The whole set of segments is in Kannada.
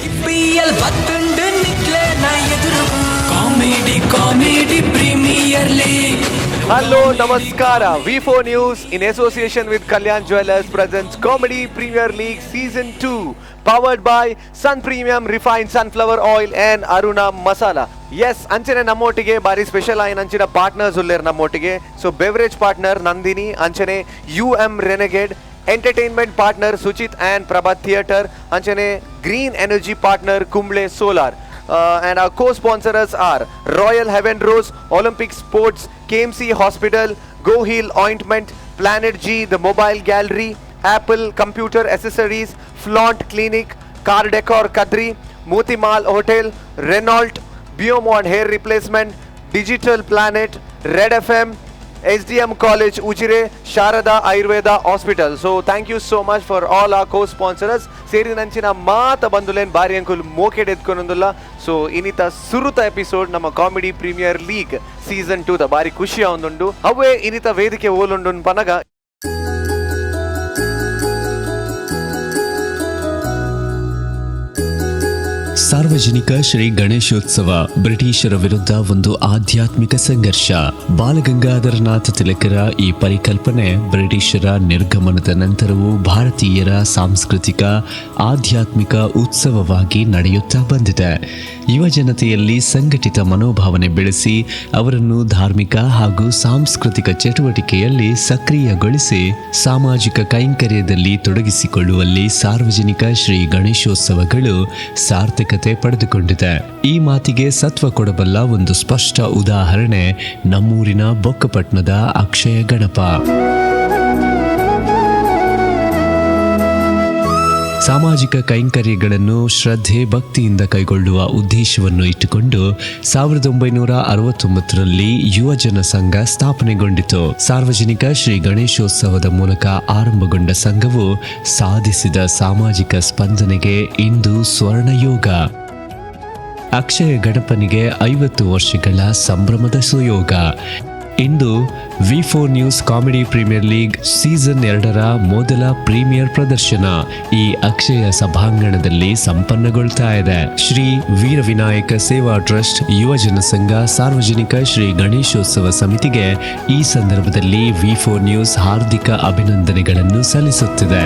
IPL ಬತ್ತುಂಡು ನಿಕ್ಲೆ ನಾ ಎದುರು comedy premier league. Hello, Namaskara. V4 News in association with Kalyan Jewellers presents Comedy Premier League Season 2 powered by Sun Premium Refined Sunflower Oil and Aruna Masala. Yes, ಅಂಚನೆ ನಮ್ಮೊಟ್ಟಿಗೆ ಬಾರಿ ಸ್ಪೆಷಲ್ ಆಯ್ನ ಅಂಚಿನ ಪಾರ್ಟ್ನರ್ಸ್ ಉಲ್ಲೇರ್ ನಮ್ಮೊಟ್ಟಿಗೆ. ಸೊ ಬೆವರೇಜ್ ಪಾರ್ಟ್ನರ್ ನಂದಿನಿ, ಅಂಚನೆ UM Renegade, entertainment partner Suchit and Prabhat Theatre, ಅಂಚನೆ green energy partner Kumble Solar. And our co-sponsors are Royal Heaven Rose, Olympic Sports, KMC Hospital, Go Heal Ointment, Planet G, The Mobile Gallery, Apple Computer Accessories, Flaunt Clinic, Car Decor Kadri, Motimal Hotel, Renault, Biomon Hair Replacement, Digital Planet, Red FM, SDM College Ujire, Sharada Ayurveda Hospital. So thank you so much for all our co-sponsors. ಸೇರಿದಂಚಿನ ಮಾತ ಬಂದುಲೇನ್ ಬಾರಿ ಅಂಕುಲ್ ಮೋಕೆಡ್ ಎತ್ಕೊಂಡಲ್ಲ. ಸೊ ಇನ್ನಿತ ಸುರುತ ಎಪಿಸೋಡ್ ನಮ್ಮ ಕಾಮಿಡಿ ಪ್ರೀಮಿಯರ್ ಲೀಗ್ ಸೀಸನ್ 2 ದ ಬಾರಿ ಖುಷಿ ಆವೊಂದುಂಡು. ಅವೇ ಇನ್ನಿತ ವೇದಿಕೆ ಓಲುಂಡು ಪನಗ ಸಾರ್ವಜನಿಕ ಶ್ರೀ ಗಣೇಶೋತ್ಸವ ಬ್ರಿಟಿಷರ ವಿರುದ್ಧ ಒಂದು ಆಧ್ಯಾತ್ಮಿಕ ಸಂಘರ್ಷ. ಬಾಲಗಂಗಾಧರನಾಥ ತಿಲಕರ ಈ ಪರಿಕಲ್ಪನೆ ಬ್ರಿಟಿಷರ ನಿರ್ಗಮನದ ನಂತರವೂ ಭಾರತೀಯರ ಸಾಂಸ್ಕೃತಿಕ ಆಧ್ಯಾತ್ಮಿಕ ಉತ್ಸವವಾಗಿ ನಡೆಯುತ್ತಾ ಬಂದಿದೆ. ಯುವ ಜನತೆಯಲ್ಲಿ ಸಂಘಟಿತ ಮನೋಭಾವನೆ ಬೆಳೆಸಿ ಅವರನ್ನು ಧಾರ್ಮಿಕ ಹಾಗೂ ಸಾಂಸ್ಕೃತಿಕ ಚಟುವಟಿಕೆಯಲ್ಲಿ ಸಕ್ರಿಯಗೊಳಿಸಿ ಸಾಮಾಜಿಕ ಕೈಂಕರ್ಯದಲ್ಲಿ ತೊಡಗಿಸಿಕೊಳ್ಳುವಲ್ಲಿ ಸಾರ್ವಜನಿಕ ಶ್ರೀ ಗಣೇಶೋತ್ಸವಗಳು ಸಾರ್ಥಕತೆ ಪಡೆದುಕೊಂಡಿದೆ. ಈ ಮಾತಿಗೆ ಸತ್ವ ಕೊಡಬಲ್ಲ ಒಂದು ಸ್ಪಷ್ಟ ಉದಾಹರಣೆ ನಮ್ಮೂರಿನ ಬೊಕ್ಕಪಟ್ಟಣದ ಅಕ್ಷಯ ಗಣಪ. ಸಾಮಾಜಿಕ ಕೈಂಕರ್ಯಗಳನ್ನು ಶ್ರದ್ಧೆ ಭಕ್ತಿಯಿಂದ ಕೈಗೊಳ್ಳುವ ಉದ್ದೇಶವನ್ನು ಇಟ್ಟುಕೊಂಡು 1969ರಲ್ಲಿ ಯುವಜನ ಸಂಘ ಸ್ಥಾಪನೆಗೊಂಡಿತು. ಸಾರ್ವಜನಿಕ ಶ್ರೀ ಗಣೇಶೋತ್ಸವದ ಮೂಲಕ ಆರಂಭಗೊಂಡ ಸಂಘವು ಸಾಧಿಸಿದ ಸಾಮಾಜಿಕ ಸ್ಪಂದನೆಗೆ ಇಂದು ಸ್ವರ್ಣಯೋಗ. ಅಕ್ಷಯ ಗಣಪನಿಗೆ 50 ವರ್ಷಗಳ ಸಂಭ್ರಮದ ಸುಯೋಗ. ಇಂದು V4 news comedy premier league season 2ರ ಮೊದಲ ಪ್ರೀಮಿಯರ್ ಪ್ರದರ್ಶನ ಈ ಅಕ್ಷಯ ಸಭಾಂಗಣದಲ್ಲಿ ಸಂಪನ್ನಗೊಳ್ತಾ ಇದೆ. ಶ್ರೀ ವೀರವಿನಾಯಕ ಸೇವಾ ಟ್ರಸ್ಟ್ ಯುವಜನ ಸಂಘ ಸಾರ್ವಜನಿಕ ಶ್ರೀ ಗಣೇಶೋತ್ಸವ ಸಮಿತಿಗೆ ಈ ಸಂದರ್ಭದಲ್ಲಿ V4 ನ್ಯೂಸ್ ಹಾರ್ದಿಕ ಅಭಿನಂದನೆಗಳನ್ನು ಸಲ್ಲಿಸುತ್ತಿದೆ.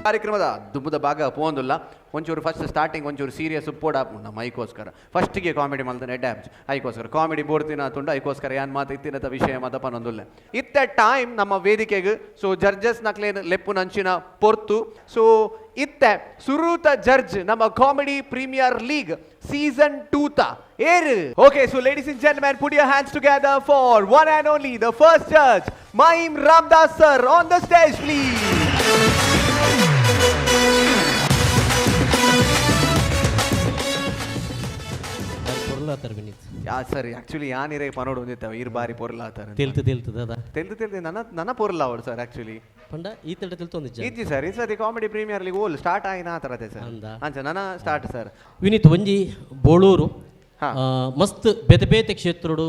ಕಾರ್ಯಕ್ರಮದ ದುಬ್ಬದ ಭಾಗ ಪೋಂದಿಲ್ಲ. ಒಂಚೂರು ಫಸ್ಟ್ ಸ್ಟಾರ್ಟಿಂಗ್ ಒಂಚೂರು ಸೀರಿಯಸ್ ಉಪ್ಪೋಡ ನಮ್ಮ ಐಕೋಸ್ಕರ ಫಸ್ಟಿಗೆ ಕಾಮಿಡಿ ಮಲ್ತಾನೆ ಡ್ಯಾಮ್ಸ್ ಐಕೋಸ್ಕರ ಕಾಮಿಡಿ ಬೋರ್ತಿನ ತುಂಡ ಐಕೋಸ್ಕರ ಏನ್ ಮಾತು ಇತ್ತಿನದ ವಿಷಯ ಮತ ಪನ್ನೊಂದುಲ್ಲ ಇತ್ತ ಟೈಮ್ ನಮ್ಮ ವೇದಿಕೆಗೆ. ಸೊ ಜಡ್ಜಸ್ ನಕ್ಲೇನು ಲೆಪ್ಪು ನಂಚಿನ ಪೊರ್ತು. ಸೊ ಇತ್ತ ಸುರೂತ ಜಡ್ಜ್ ನಮ್ಮ ಕಾಮಿಡಿ ಪ್ರೀಮಿಯರ್ ಲೀಗ್ ಸೀಸನ್ 2 ತ ಏರು. Okay, so ladies and gentlemen, put your hands together for one and only the first judge, Maim Ramdas sir, on the stage please. Sir actually ಯಾನಿರೇ ಪನೋಡು ಹೊಂದಿತ್ತವ ಇರ್ ಬಾರಿ ಪೊರ್ಲಾತಾರ ತೆಲ್ತು ನನ್ನ ಪೊರ್ಲಾವಡು ಸರ್ ಆಕ್ಚುಲಿ ಪಂಡ ಈ ತಡ ತಿಳ್ತೊಂದಿಜ್ಜ ಇಜ್ಜಿ ಸರ್ ಈ ಸತಿ ಕಾಮಿಡಿ ಪ್ರೀಮಿಯರ್ ಲೀಗ್ ಓಲ್ ಸ್ಟಾರ್ಟ್ ಆಯ್ನ ಆ ತರತೆ ಸರ್ ಅಂಚ ನನ್ನ ಸ್ಟಾರ್ಟ್ ಸರ್ ವಿನೀತ್ ಒಂಜಿ ಬೋಳೂರು ಮಸ್ತ್ ಬೇತೆ ಬೇತೆ ಕ್ಷೇತ್ರಡು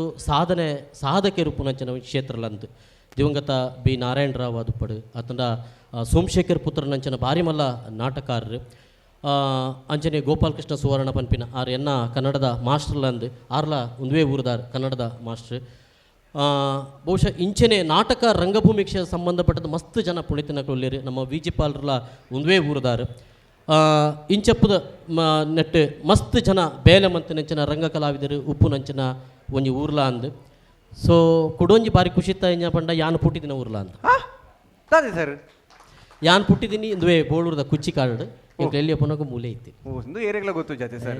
ಸಾಧಕೆ ರೂಪುನಂಚನ ಕ್ಷೇತ್ರಲಂದು ದಿವಂಗತ ಬಿ ನಾರಾಯಣರಾವ್ ಅದುಪಡು ಅತಂಡ ಸೋಮಶೇಖರ್ ಪುತ್ರನಂಚನ ಬಾರಿ ಮಲ್ಲ ನಾಟಕಾರರು ಅಂಚನೆ ಗೋಪಾಲಕೃಷ್ಣ ಸುವರ್ಣ ಪನ್ಪಿನ ಆರು ಎನ್ನ ಕನ್ನಡದ ಮಾಸ್ಟರ್ಲಂದು ಆರ್ಲ ಒಂದುವೇ ಊರದಾರ್ ಕನ್ನಡದ ಮಾಸ್ಟರ್. ಬಹುಶಃ ಇಂಚನೆ ನಾಟಕ ರಂಗಭೂಮಿ ಸಂಬಂಧಪಟ್ಟದ ಮಸ್ತ್ ಜನ ಪುಣಿತಿನಕೊಳ್ಳಿರಿ ನಮ್ಮ ವಿಜಿಪಾಲ್ರಲ್ಲ ಒಂದುವೇ ಊರದಾರು. ಇಂಚಪ್ಪದ ನೆಟ್ಟು ಮಸ್ತ್ ಜನ ಬೇಲೆ ಮಂತ್ ನಂಚಿನ ರಂಗ ಕಲಾವಿದರು ಉಪ್ಪು ನಂಚಿನ ಒಂಜಿ ಊರ್ಲ ಅಂದು. ಸೊ ಕುಡೊಂಜಿ ಬಾರಿ ಖುಷಿತ ಇಂಜ ಪಂಡ ಯಾನು ಪುಟ್ಟಿದಿನ ಊರ್ಲ ಅಂತ ಸರ್ ಯಾನ್ ಪುಟ್ಟಿದ್ದೀನಿ ಇಂದುವೇ ಬೋಳೂರದ ಕುಚ್ಚಿ ಕಾಡು ಎಲ್ಲಿ ಅಪ್ಪನಗೂ ಮೂಲೆ ಐತಿ ಒಂದು ಏರಿಯಾಗಳ ಗೊತ್ತು ಜೊತೆ ಸರ್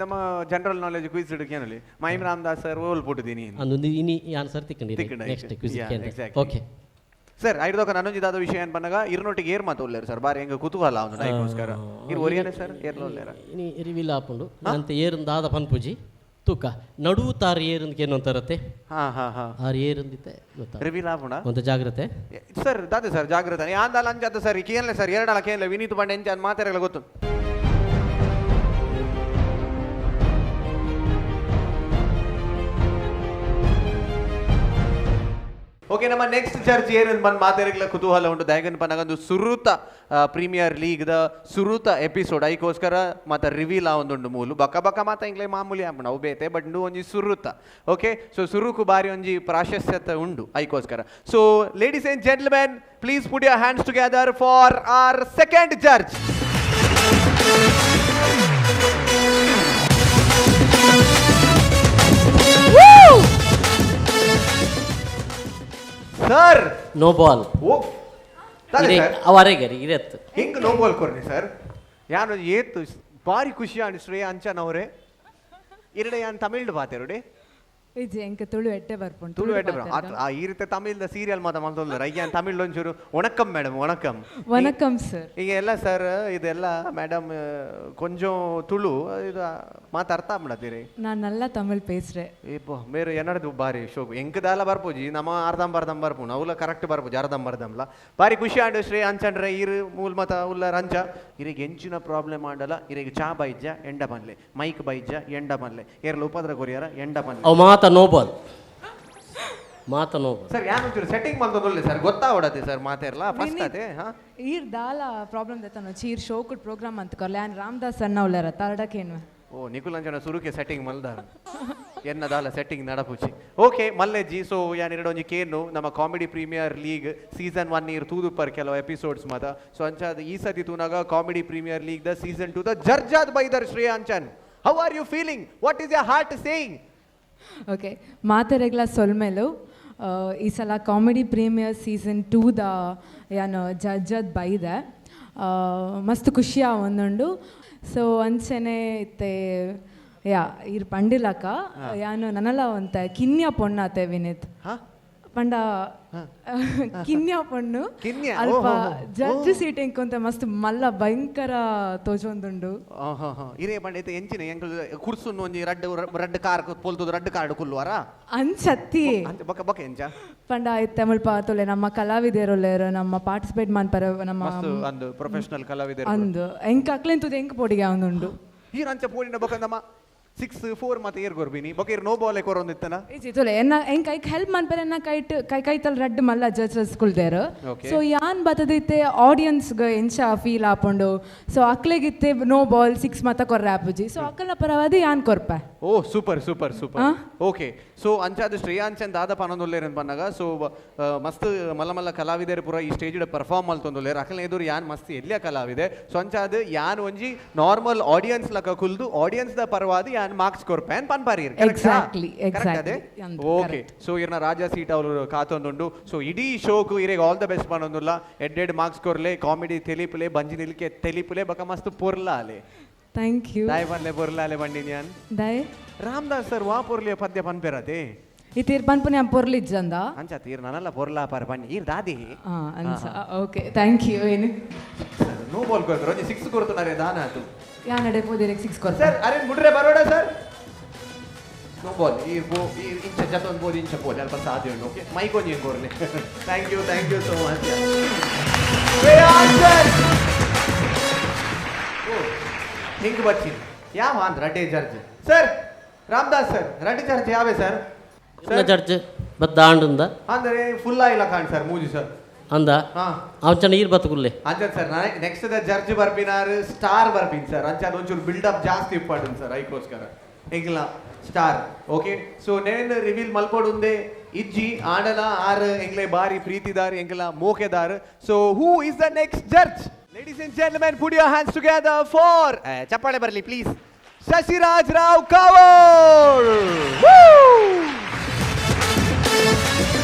ನಮ್ಮ ಜನರಲ್ ನಾಲೆಜ್ ಕ್ವಿಜ್ ಇಡಕೇನಲ್ಲಿ ಮೈಮ್ ರಾಮದಾಸ್ ಸರ್ ಓಲ್ ಪುಟ್ಟಿದ್ದೀನಿ ಅಂದೊಂದು ಇನಿ ಯಾನ್ ಸರ್ ತಿಕ್ಕಂಡಿ ನೆಕ್ಸ್ಟ್ ಕ್ವಿಜ್ ಓಕೆ ಸರ್ ಐದೋಕ ನನ್ನೊಂದಿದಾದ ವಿಷಯ ಏನ್ ಬಂದಾಗ ಇರ್ನೊಟ್ಟಿಗೆ ಏರ್ ಮಾತು ಒಳ್ಳೆರು ಸರ್ ಬಾರಿ ಹೆಂಗ ಕುತೂಹಲ ಅವನು ನೈಗೋಸ್ಕರ ಇರ್ ಒರಿಯನೆ ಸರ್ ಏರ್ಲ ಒಳ್ಳೆರ ಇನಿ ರಿವಿಲ್ ಆಪುಂಡು ಅಂತ ಏರಿಂದಾದ ಪನ್ಪುಜಿ ತೂಕ ನಡುವು ತಾರು ಏರಂದಕ್ಕೆ ಏನು ಅಂತಾರತ್ತೆ ಆರು ಏರಂದಿತ್ತೆ ರಿವೀಲ್ ಆಪುಂಡ ಒಂದು ಜಾಗ್ರತೆ ಸರ್ ದಾದೆ ಸರ್ ಜಾಗ್ರತೆ ಯಾಂದಲ್ಲ ಅಂಜಾದ ಸರ್ ಕೇಳಲೆ ಸರ್ ಎರಡಲ್ಲ ಕೇಳಲೆ ವಿನೀತ್ ಬಂಡೆ ಎಂಚ ಮಾತಾಡಲ್ಲ ಗೊತ್ತು. ಓಕೆ ನಮ್ಮ ನೆಕ್ಸ್ಟ್ ಜಡ್ಜ್ ಏನು ಬಂದು ಮಾತಾಡಲಿಕ್ಕೆ ಕುತೂಹಲ ಉಂಟು ದಯಗನ್ ಪನ್ನಗೊಂದು ಸುರುತ ಪ್ರೀಮಿಯರ್ ಲೀಗ್ ದ ಸುರುತ ಎಪಿಸೋಡ್ ಐಕೋಸ್ಕರ ಮತ್ತೆ ರಿವೀಲ್ ಆವೊಂದುಂಡು ಮೂಲು ಬಕ್ಕ ಬಕ್ಕ ಮಾತ ಇಂಗ್ಲೇ ಮಾಮೂಲಿ ಆಪಣ ಅವು ಬೇತೆ ಬಟ್ ನು ಒಂಜಿ ಸುರುತ ಓಕೆ ಸೊ ಸುರುಕು ಬಾರಿ ಒಂಜಿ ಪ್ರಾಶಸ್ತ್ಯತೆ ಉಂಡು ಐಕೋಸ್ಕರ so ladies and gentlemen please put your hands together for our second judge sir no ball ಓ ಸರ್ ಅವರೆಗೆ ಇರತ್ತು ಹಿಂಗೆ ನೋ ಬಾಲ್ ಕೊರ್ನಿ ಸರ್ ಯಾನು ಏತು ಬಾರಿ ಖುಷಿ ಶ್ರೇಯ ಅಂಚನ್ ಅವರೇ ಇರಡೆ ಯಾನ್ ತಮಿಳ್ ಬಾತೆರುಡೆ ಇದು ಎಂಕ ತುಳು ಎಟ್ಟೆ ಬರ್ಪುಂಡು ತುಳು ಎಟ್ಟೆ ಆ ಈ ರೀತಿ ತಮಿಳ್ದ ಸೀರಿಯಲ್ ಮಾತ ಮಲ್ತೊಂದ್ರೆ ಅಯ್ಯಾನ್ ತಮಿಳ್ ಒಂಚೂರು ಒಣಕಂ ಮೇಡಮ್ ಒಣಕಂ ವಣಕಂ ಸರ್ ಈಗ ಎಲ್ಲ ಸರ್ ಇದೆಲ್ಲ ಮೇಡಮ್ ಕೊಂಚಂ ತುಳು ಇದು ಮಾತು ಅರ್ಥ ಮಾಡತ್ತೀರಿ ನಾನು ನಲ್ಲ ತಮಿಳ್ ಪೇಸ್ರೆ ಏಪೋ ಮೇರೆ ಏನಡ್ದು ಬಾರಿ ಶೋಕು ಎಂಕದೆಲ್ಲ ಬರ್ಪೋಜಿ ನಮ್ಮ ಅರ್ಧಂಬರ್ಧಂ ಬರ್ಪುಣು ಅವಲ ಕರೆಕ್ಟ್ ಬರ್ಪೋಜಿ ಅರ್ಧಂಬರ್ಧಂಲ ಬಾರಿ ಖುಷಿ ಆಂಡು ಶ್ರೇ ಅಂಚಂಡ್ರೆ ಇರು ಮೂಲ್ ಮತ ಉಲ್ಲ ರಂಜ ಇರಿಗೆ ಎಂಚಿನ ಪ್ರಾಬ್ಲಮ್ ಆಂಡಲ್ಲ ಇರಿಗೆ ಚಾ ಬೈಜ್ಜ ಎಂಡ ಬನ್ಲೆ ಮೈಕ್ ಬೈಜ್ಜ ಎಂಡ ಬನ್ಲೆ ಏರ್ಲ ಉಪದ್ರ ಕೊರಿಯಾರ ಎಂಡ ಬನ್ಲೆ ಅವು ಮಾತ ನೋ ಬಾಲ್ ಮಾತ ನೋ ಬಾಲ್ ಸರ್ ಯಾನು ಒಂಚೂರು ಸೆಟ್ಟಿಂಗ್ ಮಾಡ್ತೊಂದು ಸರ್ ಗೊತ್ತಾವಡತ್ತೆ ಸರ್ ಮಾತೇರ್ಲ ಫಸ್ಟ್ ಅದೇ ಹಾ ಈರ್ ದಾಲ ಪ್ರಾಬ್ಲಮ್ ದೆತ್ತನ ಚೀರ್ ಶೋಕುಡ್ ಪ್ರೋಗ್ರಾಮ್ ಅಂತ ಕೊರ್ಲೆ ಆನ್ ರಾಮದಾಸ್ ಅಣ್ಣ ಉಳ್ಳಾರ ತರಡಕೇನು ಓ ನಿಕುಲಂಜನ ಸುರುಕೆ ಸೆಟ್ಟಿಂಗ್ ಮಲ್ದಾರ ಎನ್ನದಾಲ ಸೆಟ್ಟಿಂಗ್ ನಡಪುಚಿ ಓಕೆ ಮಲ್ಲೆಜ್ಜಿ ಸೊ ಯಾನ್ ಎರಡೊಂಜಿ ಕೇನು ನಮ್ಮ ಕಾಮಿಡಿ ಪ್ರೀಮಿಯರ್ ಲೀಗ್ ಸೀಸನ್ 1 ಇರ್ ತೂದು ಪರ್ ಕೆಲವು ಎಪಿಸೋಡ್ಸ್ ಮಾತ ಸೊ ಅಂಚಾದ ಈ ಸತಿ ತೂನಾಗ ಕಾಮಿಡಿ ಪ್ರೀಮಿಯರ್ ಲೀಗ್ ದ ಸೀಸನ್ 2 ದ ಜರ್ಜಾದ್ ಬೈದರ್ Shreya Anchan how are you feeling what is your heart saying okay ಮಾತೆರೆಗ್ಲ ಸೊಲ್ಮೇಲು ಈ ಸಲ ಕಾಮಿಡಿ ಪ್ರೀಮಿಯರ್ ಸೀಸನ್ 2 ದ ಯಾನು ಜಡ್ಜದ್ ಬೈದೆ ಮಸ್ತ್ ಖುಷಿ ಒಂದುಂಡು ಸೊ ಅಂಚನೆ ಇತ್ತೆ ಯಾ ಇರ್ ಪಂಡಿಲಕ ಯಾನು ನನಲ ಒಂತ ಕಿನ್ಯ ಪೊಣ್ಣಾತೆ ವಿನಿತ್ ಪಂಡ ಕಿನ್ಯ ಪೊಣ್ಣು ಅಲ್ಪ ಜಡ್ಜ್ ಸೀಟಿಂಗ್ ಕೊಂತ ಮಸ್ತ್ ಮಲ್ಲ ಭಯಂಕರ ತೋಜೊಂದುಂಡು ಇರೇ ಪಂಡ ಎಂಚಿನ ಎಂಕಲ್ ಕುರ್ಸುನ್ನು ಒಂಜಿ ರಡ್ಡ್ ಕಾರ್ ಪೋಲ್ತುದು ರಡ್ಡ್ ಕಾರ್ಡ್ ಕುಲ್ಲುವಾರ ಅನ್ಸತ್ತಿ ಬಕ ಬಕ ಎಂಚ ಪಂಡ ತಮಿಳ್ ಪಾತೊಲೆ ನಮ್ಮ ಕಲಾವಿದೆರೊಲ್ಲೆರು ನಮ್ಮ ಪಾರ್ಟಿಸಿಪೇಟ್ ಮನ್ಪರ ನಮ್ಮ ಅಂದು ಪ್ರೊಫೆಷನಲ್ ಕಲಾವಿದರು ಅಂದು ಎಂಕ ಅಕ್ಲೆಂತುದು ಎಂಕ ಪೊಡಿಗೆ ಅವನುಂಡು ಈ ರಂಚ ಪೋಡಿನ ಬಕ ನಮ್ಮ 6-4 ಮತ್ತೆ ಏರ್ ಗೊರ್ಬಿನಿ ಬಕ ಇರ್ ನೋ ಬಾಲ್ ಕೊರೊಂದಿತ್ತನ ಇಜಿತೊಲೆ ಎನ್ನ ಎಂಕ ಐಕ್ ಹೆಲ್ಪ್ ಮನ್ಪರೆ ಎನ್ನ ಕೈತಲ್ ರಡ್ಡ್ ಮಲ್ಲ ಜಡ್ಜಸ್ ಕುಲ್ದೇರು ಸೊ ಯಾನ್ ಬತದಿತ್ತೆ ಆಡಿಯನ್ಸ್ ಗ ಎಂಚ ಫೀಲ್ ಆಪುಂಡು ಸೊ ಅಕ್ಲೆಗಿತ್ತೆ ನೋ ಬಾಲ್ 6 ಮತ ಕೊರ್ರೆ ಆಪುಜಿ ಸೊ ಅಕ್ಕಲ್ನ ಪರವಾದಿ ಯಾನ್ ಕೊರ್ಪೆ ಓ super super super okay so ಅಂಚಾದ ಶ್ರೇಯಾಂಚನ್ ದಾದ ಪನೊಂದುಲ್ಲೇರ್ ಅಂತ ಬಂದಾಗ ಸೊ ಮಸ್ತ್ ಮಲ್ಲ ಮಲ್ಲ ಕಲಾವಿದರು ಪೂರ ಈ ಸ್ಟೇಜ್ ಪರ್ಫಾರ್ಮ್ ಮಲ್ತೊಂದುಲ್ಲೇರ್ ಅಕಲ್ನ ಎದುರು ಯಾನ್ ಮಸ್ತ್ ಎಲ್ಲಿಯ ಕಲಾವಿದೆ ಸೊ ಅಂಚಾದ ಯಾನ್ ಒಂಜಿ ನಾರ್ಮಲ್ ಆಡಿಯನ್ಸ್ ಲಕ ಕುಲ್ದು ಆಡಿಯನ್ಸ್ ದ ಪರವಾದಿ ಯಾನ್ ಮಾರ್ಕ್ಸ್ ಕೊರ್ಪೆ ಅಂತ ಪನ್ಪಾರಿ ಎಕ್ಸಾಕ್ಟ್ಲಿ ಓಕೆ ಸೊ ಇರ್ನ ರಾಜಾ ಸೀಟ್ ಅವರು ಕಾತೊಂದುಂಡು ಸೊ ಇಡೀ ಶೋಕು ಇರೇಗ ಆಲ್ ದ ಬೆಸ್ಟ್ ಪನೊಂದುಲ್ಲ ಎಡ್ಡೆಡ್ ಮಾರ್ಕ್ಸ್ ಕೊರ್ಲೆ ಕಾಮಿಡಿ ತೆಲಿಪುಲೆ ಬಂಜಿ ನಿಲ್ಕೆ ತೆಲಿಪುಲೆ ಬಕ ಮಸ್ತ್ ಪೊರ್ಲಾಲೆ ಥ್ಯಾಂಕ್ ಯು ದಾಯ್ ಪನ್ಲೆ ಪೊರ್ಲಾಲೆ ಬಂಡಿನಿ ಯಾನ್ ದಯ್ ರಾಮದಾಸ್ ಸರ್ ವಾ ಪೊರ್ಲಿಯ ಪದ್ಯ ಪನ್ಪೆರತೆ ಇತೀರ್ ಪನ್ಪುನೆ ಪೊರ್ಲಿಜ್ಜಂದ ಅಂಚ ತೀರ್ ನನಲ್ಲ ಪೊರ್ಲಾ ಪಾರ ಬನ್ನಿ ಈರ್ ದಾದಿ ಅನ್ಸ ಓಕೆ ಥ್ಯಾಂಕ್ ಯು ಏನು ನೋ ಬಾಲ್ ಕೊಡ್ತಾರೆ ಒಂಜಿ 6 ಕೊಡ್ತಾರೆ ದಾನ ಆತು ಯಾ ನಡೆ ಪೋದಿರೆ 6 ಕೊರ್ತ ಸರ್ ಅರೆ ಗುಡ್ರೆ ಬರೋಡ ಸರ್ ನೋ ಬಾಲ್ ಈ ಇಂಚ ಜತೊಂದು ಬೋದು ಇಂಚ ಬೋದು ಅಲ್ಪ ಸಾಧ್ಯ ಉಂಟು ಓಕೆ ಮೈಕ್ ಒಂಜಿ ಕೋರ್ಲೆ ಥ್ಯಾಂಕ್ ಯು ಸೋ ಮಚ್ ಹಿಂಗ್ ಬರ್ತೀನಿ ಯಾವ ಅಂದ್ ರಡ್ಡೆ ಜಡ್ಜ್ ಸರ್ ರಾಮದಾಸ್ ಸರ್ ರಡ್ಡೆ ಜಡ್ಜ್ ಯಾವೇ ಸರ್ ಜಡ್ಜ್ ಬದ್ದಾಂಡ ಅಂದ್ರೆ ಫುಲ್ ಆಯಿಲ್ಲ ಕಾಣ್ ಸರ್ ಮೂಜಿ ಸರ್ ಅಂದ ಅವಚನ ಈರ್ ಬತ್ತುಗುಲ್ಲೆ Anchan sir next the judge ಬರ್ಪಿನಾರು ಸ್ಟಾರ್ ಬರ್ಪಿನ್ ಸರ್ ಅಂಚನ್ ಒಂಚೂರು ಬಿಲ್ಡಪ್ ಜಾಸ್ತಿ ಇಪ್ಪಡು ಸರ್ ಐಕೋಸ್ಕರ ಎಂಗಿಲ್ಲ ಸ್ಟಾರ್ ಓಕೆ ಸೊ ನೇನು ರಿವೀಲ್ ಮಲ್ಪಡುಂದೆ ಇಜ್ಜಿ ಆಡಲ ಆರ್ ಎಂಗ್ಲೆ ಬಾರಿ ಪ್ರೀತಿದಾರ್ ಎಂಗ್ಲ ಮೋಕೆದಾರ್ so who is the next judge ladies and gentlemen put your hands together for ಚಪ್ಪಾಳೆ ಬರಲಿ ಪ್ಲೀಸ್ ಶಶಿರಾಜ್ ರಾವ್ ಕಾವೋಡ್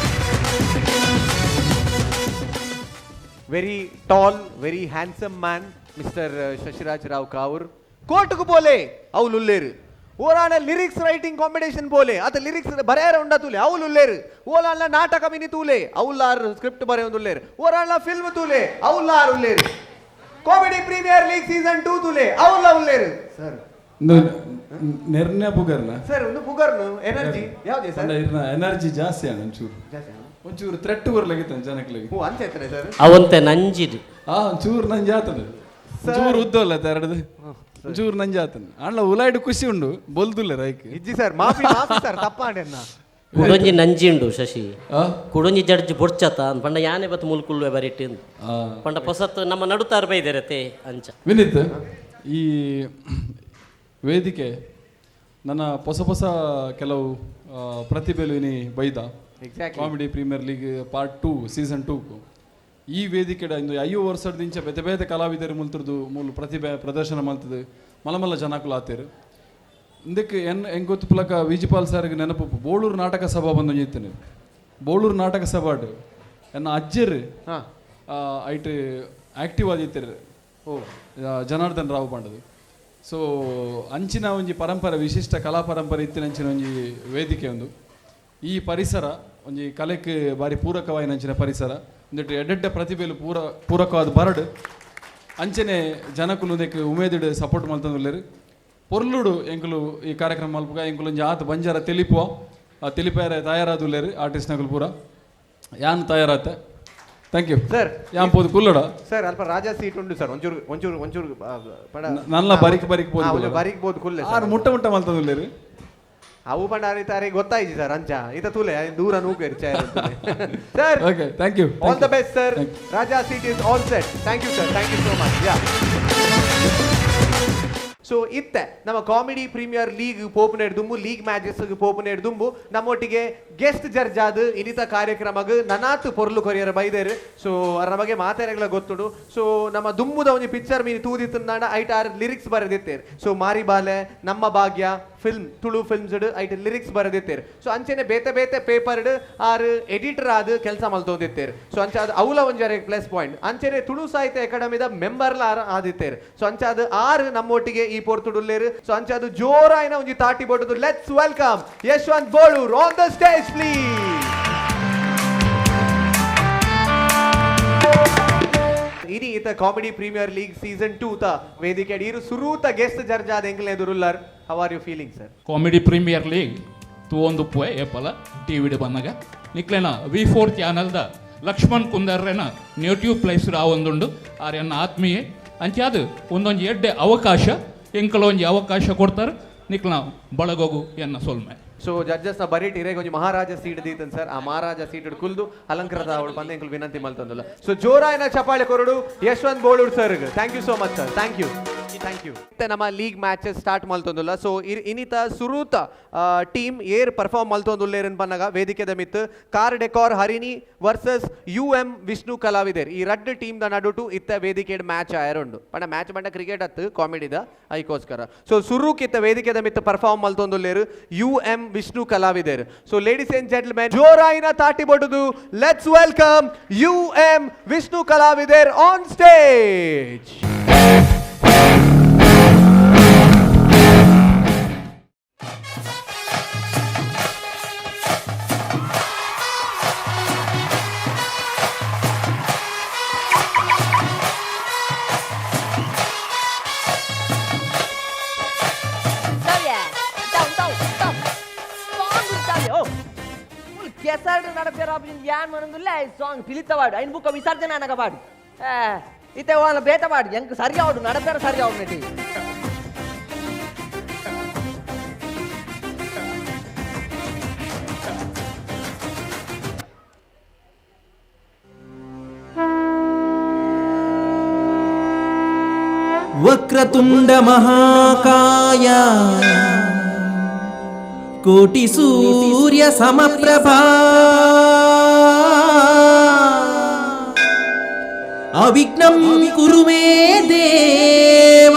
very tall very handsome man mister Shashiraj Rao Kavoor कोर्ट को बोले अवल उल्लेर ओरान लिरिक्स राइटिंग कॉम्पिटिशन बोले अत लिरिक्स बरेर उंडा तुले अवल उल्लेर ओलान नाटक विनी तुले अवलार स्क्रिप्ट बरे उल्लेर ओरान फिल्म तुले अवलार उल्लेर कॉमेडी प्रीमियर लीग सीजन 2 तुले अवल उल्लेर सर ನಿರ್ಣಯ ಪುಗರ್ನ ಸರ್ ಒಂದು ಪುಗರ್ನು ಎನರ್ಜಿ ಯಾವ್ದೇ ಸರ್ ಎನರ್ಜಿ ಜಾಸ್ತಿ ആണ് ಒಂಚೂರು ಥ್ರೆಟ್ ಬರ್ಲಾಗಿತ್ತು ಜನಕ್ಕೆ ಓ ಅಂಚೆತ್ರೆ ಸರ್ ಅವಂತೆ ನಂಜಿದು ಒಂಚೂರು ನಂಜಿ ಆತದ ಒಂಚೂರು ಉದ್ದಲ್ಲ ತೆರಡದು ಒಂಚೂರು ನಂಜಿ ಆತನ ಅಣ್ಣ ಉಲಾಯ್ಡು ಖುಷಿ ಉಂಡು ಬೊಲ್ದುಲ್ಲ ರೈಕ್ ಇಜ್ಜಿ ಸರ್ ಮಾಫಿ ಸರ್ ತಪ್ಪಾಂಡೆನ್ನ ಕುಡೊಂಜಿ ನಂಜಿ ಉಂಡು ಶಶಿ ಆ? ಕುಡೊಂಜಿ ಜಡ್ಜ್ ಬೊಡ್ಚತ ಪಂಡ ಯಾನೆ ಬತ್ತು ಮುಲ್ಕುಳ್ಳುವೆ ಬರಿಟ್ಟು ಆ. ಪಂಡ ಪೊಸತ್ ನಮ್ಮ ನಡುತ್ತಾರ ಬೈದಿರತ್ತೆ ಅಂಚ ವಿನೀತ್, ಈ ವೇದಿಕೆ ನನ್ನ ಹೊಸ ಕೆಲವು ಪ್ರತಿಭೆಲು ಇನಿ ಬೈದ comedy premier league part 2 season 2 ಈ ವೇದಿಕೆಡ ಇಂದು 5 ವರ್ಷದಿಂಚ ಬೇತೆ ಬೇತೆ ಕಲಾವಿದರು ಮುಲ್ತಿರ್ದು ಮೂಲ ಪ್ರತಿಭೆ ಪ್ರದರ್ಶನ ಮಲ್ತದು ಮಲಮಲ್ಲ ಜನಕ್ಕೂ ಆತೇರು ಇಂದಕ್ಕೆ ಹೆಂಗೆ ಗೊತ್ತು ಪುಲಕ ವಿಜಿಪಾಲ್ ಸರ್ಗೆ ನೆನಪು ಬೋಳೂರು ನಾಟಕ ಸಭಾ ಬಂದು ಇತ್ತೇನೆ ಬೋಳೂರು ನಾಟಕ ಸಭಾಡು ಎನ್ನ ಅಜ್ಜರು ಐಟ್ ಆಕ್ಟಿವ್ ಆಗಿರ್ತಾರೆ ಜನಾರ್ದನ್ ರಾವ್ ಪಂಡದು ಸೊ ಅಂಚಿನ ಒಂಜಿ ಪರಂಪರೆ ವಿಶಿಷ್ಟ ಕಲಾ ಪರಂಪರೆ ಇತ್ತಿನ ಅಂಚಿನ ಒಂಜಿ ವೇದಿಕೆ ಒಂದು ಈ ಪರಿಸರ ಒಂಜಿ ಕಲೆಗೆ ಬಾರಿ ಪೂರಕವಾಯಿನ ಅಂಚಿನ ಪರಿಸರ ಒಂದಿಟ್ಟು ಎಡ್ಡೆಡ್ಡ ಪ್ರತಿಭೆಲು ಪೂರಕವಾದ ಬರಡು ಅಂಚನೆ ಜನಕ್ಕೂ ಇದಕ್ಕೆ ಉಮೇದಿಡು ಸಪೋರ್ಟ್ ಮಾಡ್ತಂದುಲ್ಲೇರು ಪೊರ್ಲುಡು ಎಂಕುಲು ಈ ಕಾರ್ಯಕ್ರಮ ಮಲ್ಪಗ ಎಂಕುಲು ಒಂಜಿ ಆತ ಬಂಜಾರ ತೆಲಿಪುವ ತೆಲಿಪಾರ ತಯಾರಾದುಲ್ಲೇರು ಆರ್ಟಿಸ್ಟ್ನಗಳು ಪೂರ ಯಾನ್ ತಯಾರಾತೆ ಥ್ಯಾಂಕ್ ಯು ಸರ್ ಯಾನ್ ಪೋದು ಕುಲ್ಲಡ ಸರ್ ಅಲ್ಪ ರಾಜಾ ಸೀಟ್ ಉಂಡು ಸರ್ ಒಂಚೂರು ಒಂಚೂರು ಒಂಚೂರು ನನ್ನ ಬರಿಕ್ ಪೋದು ಬರಿಕ್ ಬೋದು ಕುಲ್ಲೆ ಆರು ಮುಟ್ಟ ಮಲ್ತದುಲ್ಲೇರು ಅವು ಪಂಡ ಅರಿತಾರೆ ಗೊತ್ತಾಯ್ತು ಸರ್ ಅಂಚ ಈತ ತೂಲೆ ದೂರ ನೂಕೇರಿ sir okay thank you all the best sir ರಾಜಾ seat is all set thank you sir thank you so much yeah so ಇತ್ತೆ ನಮ್ಮ ಕಾಮಿಡಿ ಪ್ರೀಮಿಯರ್ ಲೀಗ್ ಪೋಪುನೇಡ್ ದುಂಬು ಲೀಗ್ ಮ್ಯಾಚಸ್ ಪೋಪುನೇಡ್ ದುಂಬು ನಮ್ಮೊಟ್ಟಿಗೆ ಗೆಸ್ಟ್ ಜರ್ಜಾದ್ ಇನ್ನಿತ ಕಾರ್ಯಕ್ರಮಗ್ ನನಾತ್ ಪೊರ್ಲು ಕೊರಿಯರ್ ಬೈದೇರು ಸೊ ಅದ್ರ ಬಗ್ಗೆ ಮಾತಾಡಗಳ ಗೊತ್ತುಡು ಸೊ ನಮ್ಮ ದುಂಬುದ ಒಂದು ಪಿಕ್ಚರ್ ಮೀನು ತೂದಿತ್ತಂದಾಂಡ ಐಟ್ ಆರ್ ಲಿರಿಕ್ಸ್ ಬರೆದಿತ್ತೇರು ಸೊ ಮಾರಿ ಬಾಲೆ ನಮ್ಮ ಭಾಗ್ಯ ಫಿಲ್ಮ್ ತುಳು ಫಿಲ್ಮ್ಸ್ ಐಟ್ ಲಿರಿಕ್ಸ್ ಬರೆದಿತ್ತೇರು ಸೊ ಅಂಚೆನೆ ಬೇತೆ ಬೇತೆ ಪೇಪರ್ಡ್ ಆರ್ ಎಡಿಟರ್ ಆದ್ ಕೆಲಸ ಮಲ್ತೋದಿತ್ತೇರು ಸೊ ಅಂಚಾದ ಅವಲ ಒಂಜಾರೆ ಪ್ಲಸ್ ಪಾಯಿಂಟ್ ಅಂಚೆನೆ ತುಳು ಸಾಹಿತ್ಯ ಅಕಾಡೆಮಿದ ಮೆಂಬರ್ಲ ಆದಿತ್ತೇರು ಸೊ ಅಂಚಾದ ಆರ್ ನಮ್ಮೊಟ್ಟಿಗೆ ಈ ಪೋರ್ತುಡುಲ್ಲೇರು ಸೊ ಅಂಚಾದು ಜೋರಾಯಿನ ಒಂಜಿ ತಾಟಿ ಬೋಟದು let's welcome Yashwant Bolur on the stage please ಇನಿ ಈತ ಕಾಮಿಡಿ ಪ್ರೀಮಿಯರ್ ಲೀಗ್ ಸೀಸನ್ 2 ತ ವೇದಿಕೆ ಇರು ಸುರೂತ ಗೆಸ್ಟ್ ಜರ್ಜಾದ ಎಂಕ್ಲೆ ಎದುರುಲ್ಲರ್ how are you feeling sir comedy premier league ತೂವೊಂದು ಪೋಯ್ ಏಪಲ ಟಿವಿಡ್ ಬಂದಾಗ ನಿಕ್ಲೆನ V4 ಚಾನಲ್ದ ಲಕ್ಷ್ಮಣ್ ಕುಂದರ್ರೆನ ನೇಟಿವ್ ಪ್ಲೇಸ್ ರಾವೊಂದುಂಡು ಆರ್ಯನ್ನ ಆತ್ಮೀಯೆ ಅಂಚಾದು ಒಂದೊಂದು ಎಡ್ಡೆ ಅವಕಾಶ ಎಂಕಲೊಂಜಿ ಅವಕಾಶ ಕೊಡ್ತಾರೆ ನಿಕ್ಲ ಬಳಗೋಗು ಎನ್ನ ಸೊಲ್ಮೆ ಸೊ ಜಡ್ಜಸ್ ನ ಬರೀಟ್ ಇರೇಗ ಒಂಜಿ ಮಹಾರಾಜ ಸೀಟ್ ದೀತನ್ ಸರ್ ಆ ಮಹಾರಾಜ ಸೀಟ್ ಕುಲ್ದು ಅಲಂಕೃತ ಅವಳು ಬಂದ ಎಂಕುಲು ವಿನಂತಿ ಮಲ್ತಂದುಲ್ಲ ಸೊ ಜೋರಾಯಿನ ಚಪಾಳೆ ಕೊರಡು Yashwant Bolur sir thank you so much sir thank you ನಮ್ಮ ಲೀಗ್ ಮ್ಯಾಚಸ್ ಸ್ಟಾರ್ಟ್ ಮಲ್ತೊಂದುಲ್ಲ ಸೊ ಇನಿತ ಸುರೂತ ಟೀಮ್ ಏರ್ ಪರ್ಫಾರ್ಮ್ ಮಲ್ತೊಂದುಲ್ಲೇರನ್ ಬನ್ನಗ ವೇದಿಕೆದ ಮಿತ್ ಕಾರ್ ಡೆಕಾರ್ ಹರಿಣಿ ವರ್ಸಸ್ UM ವಿಷ್ಣು ಕಲಾವಿದರ್ ಈ ರಡ್ಡ್ ಟೀಮ್ ದ ನಡುಟು ಇತ್ತ ವೇದಿಕೆಡ್ ಮ್ಯಾಚ್ ಆಯರುಂಡು ಪಂಡ ಮ್ಯಾಚ್ ಬಂಡ ಕ್ರಿಕೆಟ್ ಅತ್ತು ಕಾಮಿಡಿದ ಐಕೋಸ್ಕರ ಸೊ ಸುರೂಕ್ ಇತ್ತ ವೇದಿಕೆದ ಮಿತ್ ಪರ್ಫಾರ್ಮ್ ಮಲ್ತೊಂದುಲ್ಲೇರು UM ವಿಷ್ಣು ಕಲಾವಿದರ್ ಸೊ ಲೇಡೀಸ್ ಅಂಡ್ ಜೆಂಟಲ್ಮೆನ್ ಜೋರಾಯಿನ ತಾಟಿ ಬೊಡುದು ಲೆಟ್ಸ್ ವೆಲ್ಕಮ್ UM ವಿಷ್ಣು ಕಲಾವಿದರ್ ಆನ್ ಸ್ಟೇಜ್ ಕೆಸರು ನಡಪೇರಾಪುಜಿಂದ ಯಾನ್ ಮನಂದುಲ್ಲ ಈ ಸಾಂಗ್ ಪಿಲಿತವಾಡು ಐನ್ ಬುಕ್ಕ ವಿಸರ್ಜನೆ అనగబాడు ಇತ್ತೆ వాళ్ళ ಬೇತವಾಡು ಎಂಕ್ ಸರಿಯಾವಡು ನಡಪೇರ ಸರಿಯಾವಡು ನೆಟಿ ವಕ್ರತುಂಡ ಮಹಾಕಾಯ ಕೋಟಿ ಸೂರ್ಯ ಸಮಪ್ರಭಾ ಅವಿಘ್ನಂ ಕುರು ಮೇ ದೇವ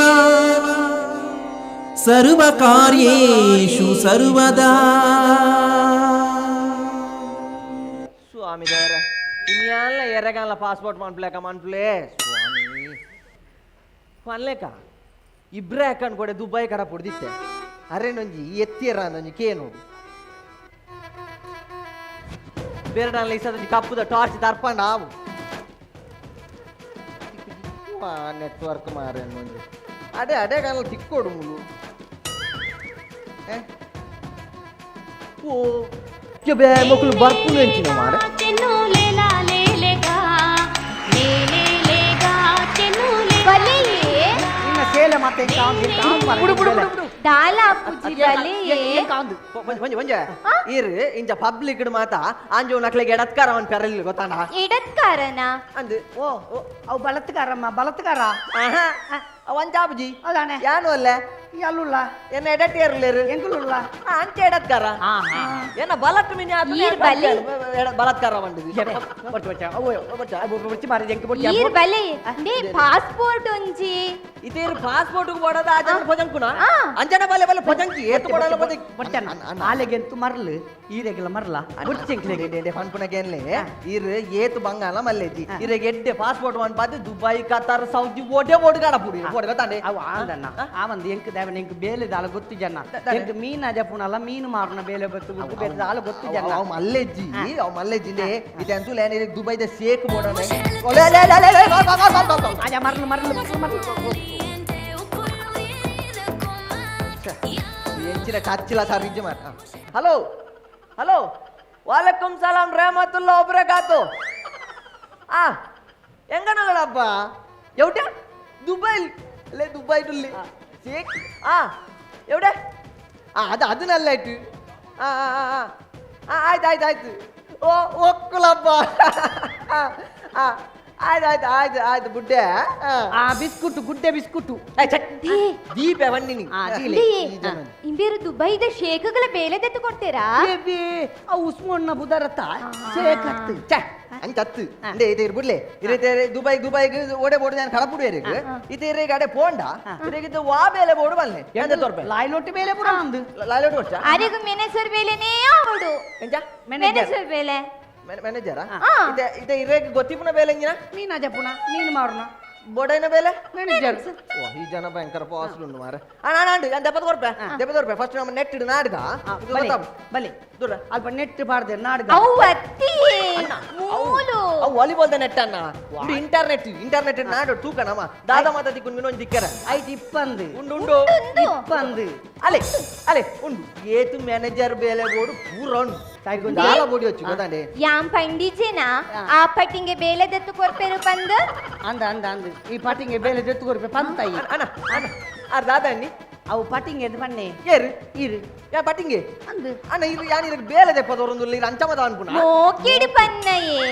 ಸರ್ವ ಕಾರ್ಯೇಷು ಸರ್ವದಾ. ಸ್ವಾಮಿ ದೇವರ ಇನ್ಯಾಲ ಎರ್ರಗಾಲ ಪಾಸ್ಪೋರ್ಟ್ ಮಾಡ್ಲೇಕ ಮಾಡ್ಲೇ ಸ್ವಾಮಿ ಪನ್ಲೇಕ ಇಬ್ರೇ ಹಾಕೊಂಡು ಕೊಡೆ ದುಬೈ ಕಡ ಪುಡ್ದಿತ್ತೆ ಅರೇನೊಂಜಿ ಎತ್ತಿರ ನೊಂಜಿ ಕೇನು ಬೇರೆ ಇಸದೊಂಜಿ ಕಪ್ಪುದ ಟಾರ್ಚ್ ತರ್ಪಂಡ ಆವು ನೆಟ್ವರ್ಕ್ ಮಾರೇನೊಂಜಿ ಅಡೆ ಅಡೆ ಕಾಲ ತಿಕ್ಕೋಡು ಮುಲು ಓ ಬೇ ಮಕ್ಕಳು ಬರ್ಪುನು ಹೆಂಚಿನ ಮಾರ ಇನ್ನ ಸೇಲೆ ಮತ್ತೆ ಬುಡು ಬುಡು ಬುಡು ಬುಡು ದಾಲ ಅಪ್ಪುಜಿ ಬಲೆ ಒಂಜ ಇರ್ ಇಂಜ ಪಬ್ಲಿಕ್ ಮಾತ ಅಂಜು ನಕ್ಲೆಗೆ ಎಡತ್ಕಾರ ಅವನ್ ಪೆರಲ್ ಗೊತ್ತಾನ ಎಡತ್ಕಾರನ ಅಂದ್ ಓ ಅವು ಬಲತ್ಕಾರ ಒಂಜಾಬುಜಿ ಅದಾನೆ ಯಾನು ಅಲ್ಲೇ ಅಲ್ಲುಲ್ಲ ಎನ್ನ ಎಡಟ್ಟಿಯರ್ಲೇರು ಎಂಕುಲ್ಲ ಅಂಚೆ ಎಡತ್ಕಾರ ಏನ ಬಲತ್ ಮಿನಿ ಈರ್ ಬಲಿ. ಬಲತ್ಕಾರ ಬಂದಿದ್ದು ಈರ್ ಬಲೆ ನೇ ಪಾಸ್ಪೋರ್ಟ್ ಒಂಜಿ ಇದೇರು ಪಾಸ್ಪೋರ್ಟ್ ಕೊಡದ ಆಜನ ಪೊಜಂಕುನ ಆ. ಅಂಜನ ಬಲೆ ಬಲೆ ಪೊಜಂಕಿ ಏತು ಕೊಡಲ್ಲ ಪೊಜ ಆಲೆಗೆಂತು ಮರ್ಲು ಈರೆಗೆಲ್ಲ ಮರ್ಲ ಪನ್ಪುನಗೆನ್ಲೆ ಇರ್ ಏತು ಬಂಗಾಲ ಮಲ್ಲೆಜಿ ಇರೆಗೆ ಎಡ್ಡೆ ಪಾಸ್ಪೋರ್ಟ್ ವನ್ ಬಾದಿ ದುಬೈ ಕತಾರ್ ಸೌದಿ ಓಡೆ ಓಡ್ ಗಾಡ ಪುಡಿ ಓಡ್ ಗೊತ್ತಾಂಡೆ ಅವು ಆಂದಣ್ಣ ಆ ಒಂದು ಎಂಕ್ ದೇವನ ಎಂಕ್ ಬೇಲೆ ದಾಲ ಗೊತ್ತು ಜನ ಎಂಕ್ ಮೀನ್ ಅಜಪುನಲ್ಲ ಮೀನು ಮಾರುನ ಬೇಲೆ ಗೊತ್ತು ಬೇರೆ ದಾಲ ಗೊತ್ತು ಜನ ಅವ್ ಮಲ್ಲೆಜ್ಜಿ ಅವ್ ಮಲ್ಲೆಜ್ಜಿಂದೆ ಇದೆಂತೂ ಲೇನೆ ದುಬೈದ ಸೇಕ್ ಬೋಡನೆ ಆಜ ಮರ್ಲು ಎಂಚಿನ ಕಚ್ಚಿಲ ಸರ್ ಇಜ್ಜಿ ಮಾರ ಹಲೋ ಹಲೋ ವಾಲೇಕುಂ ಸಲಾಂ ರಹಮತುಲ್ಲಾ ವಬರಕಾತು ಆ ಎಂಗನಗಳಪ್ಪ ಎವಟ ದುಬೈ ಅಲ್ಲೇ ದುಬೈ ಡುಲ್ಲಿ ಸೇಕ್ ಆ ಎವಡ ಅದು ನಲ್ಲ ಆಯ್ತು ಆಯ್ತು ಓ ಒಕ್ಕುಲಪ್ಪ ಆಯ್ತು ಬುಡ್ಡೆ ಆ ಬಿಸ್ಕುಟ್ಟು ಗುಡ್ಡೆ ಬಿಸ್ಕುಟ್ಟು ದೀಪ ಬನ್ನಿ ಇಂಬೇರು ದುಬೈದ ಶೇಖಗಳ ಬೇಲೆ ತೆತ್ತು ಕೊಡ್ತೀರಾ ಆ ಉಸ್ಮಣ್ಣ ಬುಧರತ್ತ ಸೇಕತ್ತು ಅಂಚತ್ತು ಅಂದೆ ಇದು ಇರ್ಬಿಡ್ಲೆ ಇರೈತೆ ದುಬೈಗೆ ಓಡೆ ಬೋಡು ನಾನು ಕಳಪುಡು ಇರಿಗೆ ಇದು ಇರಿಗೆ ಅಡೆ ಪೋಂಡ ಇರಿಗಿದ್ದು ವಾ ಬೇಲೆ ಬೋಡು ಬಲ್ಲೆ ಎಂದ ತೋರ್ಪೆ ಲಾಯ್ಲೊಟ್ಟಿ ಬೇಲೆ ಪುರ ಅಂದು ಲಾಯ್ಲೊಟ್ಟು ಕೊಡ್ಚ ಅರಿಗು ಮೆನೆಸರ್ ಬೇಲೆನೇ ಆವಡು ಎಂಚ ಮೆನೆಸರ್ ಬೇಲೆ ಮ್ಯಾನೇಜರಾ ಇದೆ ಇರಿಗೆ ಗೊತ್ತಿಪುನ ಬೇಲೆ ಎಂಜಿನ ಮೀನ್ ಅಜಪುನ ಮೀನು ಮಾರುನ ಬೋಡೈನ ಬೇಲೆ ಮ್ಯಾನೇಜರ್ ಓ ಈ ಜನ ಭಯಂಕರ ಪಾಸ್ಲು ಉಂಡು ಮಾರೆ ಅಣ್ಣ ದೆಪ್ಪತ್ತು ರೂಪಾಯಿ ಫಸ್ಟ್ ನಮ್ಮ ನೆಟ್ ಇಡು ನಾಡ್ಗ ಬಲಿ ದೂರ ಅಲ್ಪ ನೆಟ್ ಪಾಡ್ದೆ ನಾಡ್ಗ ಅವು ಅತ್ತಿ ಮೂಲು ಅವು ವಾಲಿಬಾಲ್ ನೆಟ್ ಅಣ್ಣ ಇದು ಇಂಟರ್ನೆಟ್ ನಾಡು ತೂಕಣಮ್ಮ ದಾದ ಮಾತ ದಿಕ್ಕು ಇನ್ನೊಂದು ದಿಕ್ಕರ ಐದು ಇಪ್ಪಂದು ಉಂಡು ಇಪ್ಪಂದು ಅಲೆ ಉಂಡು ಏತು ಮ್ಯಾನೇಜರ್ ಬೇಲೆ ಬೋಡು ಪೂರ ಉಂಡು ದಾಲ ಬೋಡಿ వచ్చి ಗೊತ್ತಾಂಡೆ ಯಾಂ ಪಂಡಿಜೆನ ಆ ಪಟ್ಟಿಂಗೆ ಬೇಲೆ ತೆತ್ತು ಕೊರ್ಪೆರು ಬಂದು ಅಂದ ಈ ಪಟ್ಟಿಂಗೆ ಬೇಲೆ ತೆತ್ತು ಕೊರ್ಪೆ ಪಂತಾಯಿ ಅಣ್ಣ ಆರ್ ದಾದ ಅನ್ನಿ ಅವು ಪಟ್ಟಿಂಗೆ ಎದ್ದು ಬನ್ನೆ ಏರು ಇರು ಯಾ ಪಟ್ಟಿಂಗೆ ಅಂದು ಅಣ್ಣ ಇರು ಯಾನ್ ಇರಕ್ಕೆ ಬೇಲೆ ದೆಪ್ಪದವರೊಂದು ಇಲ್ಲಿ ಅಂಚಮದ ಅನ್ಪುಣ ಮೋಕಿಡು ಪನ್ನಯೇ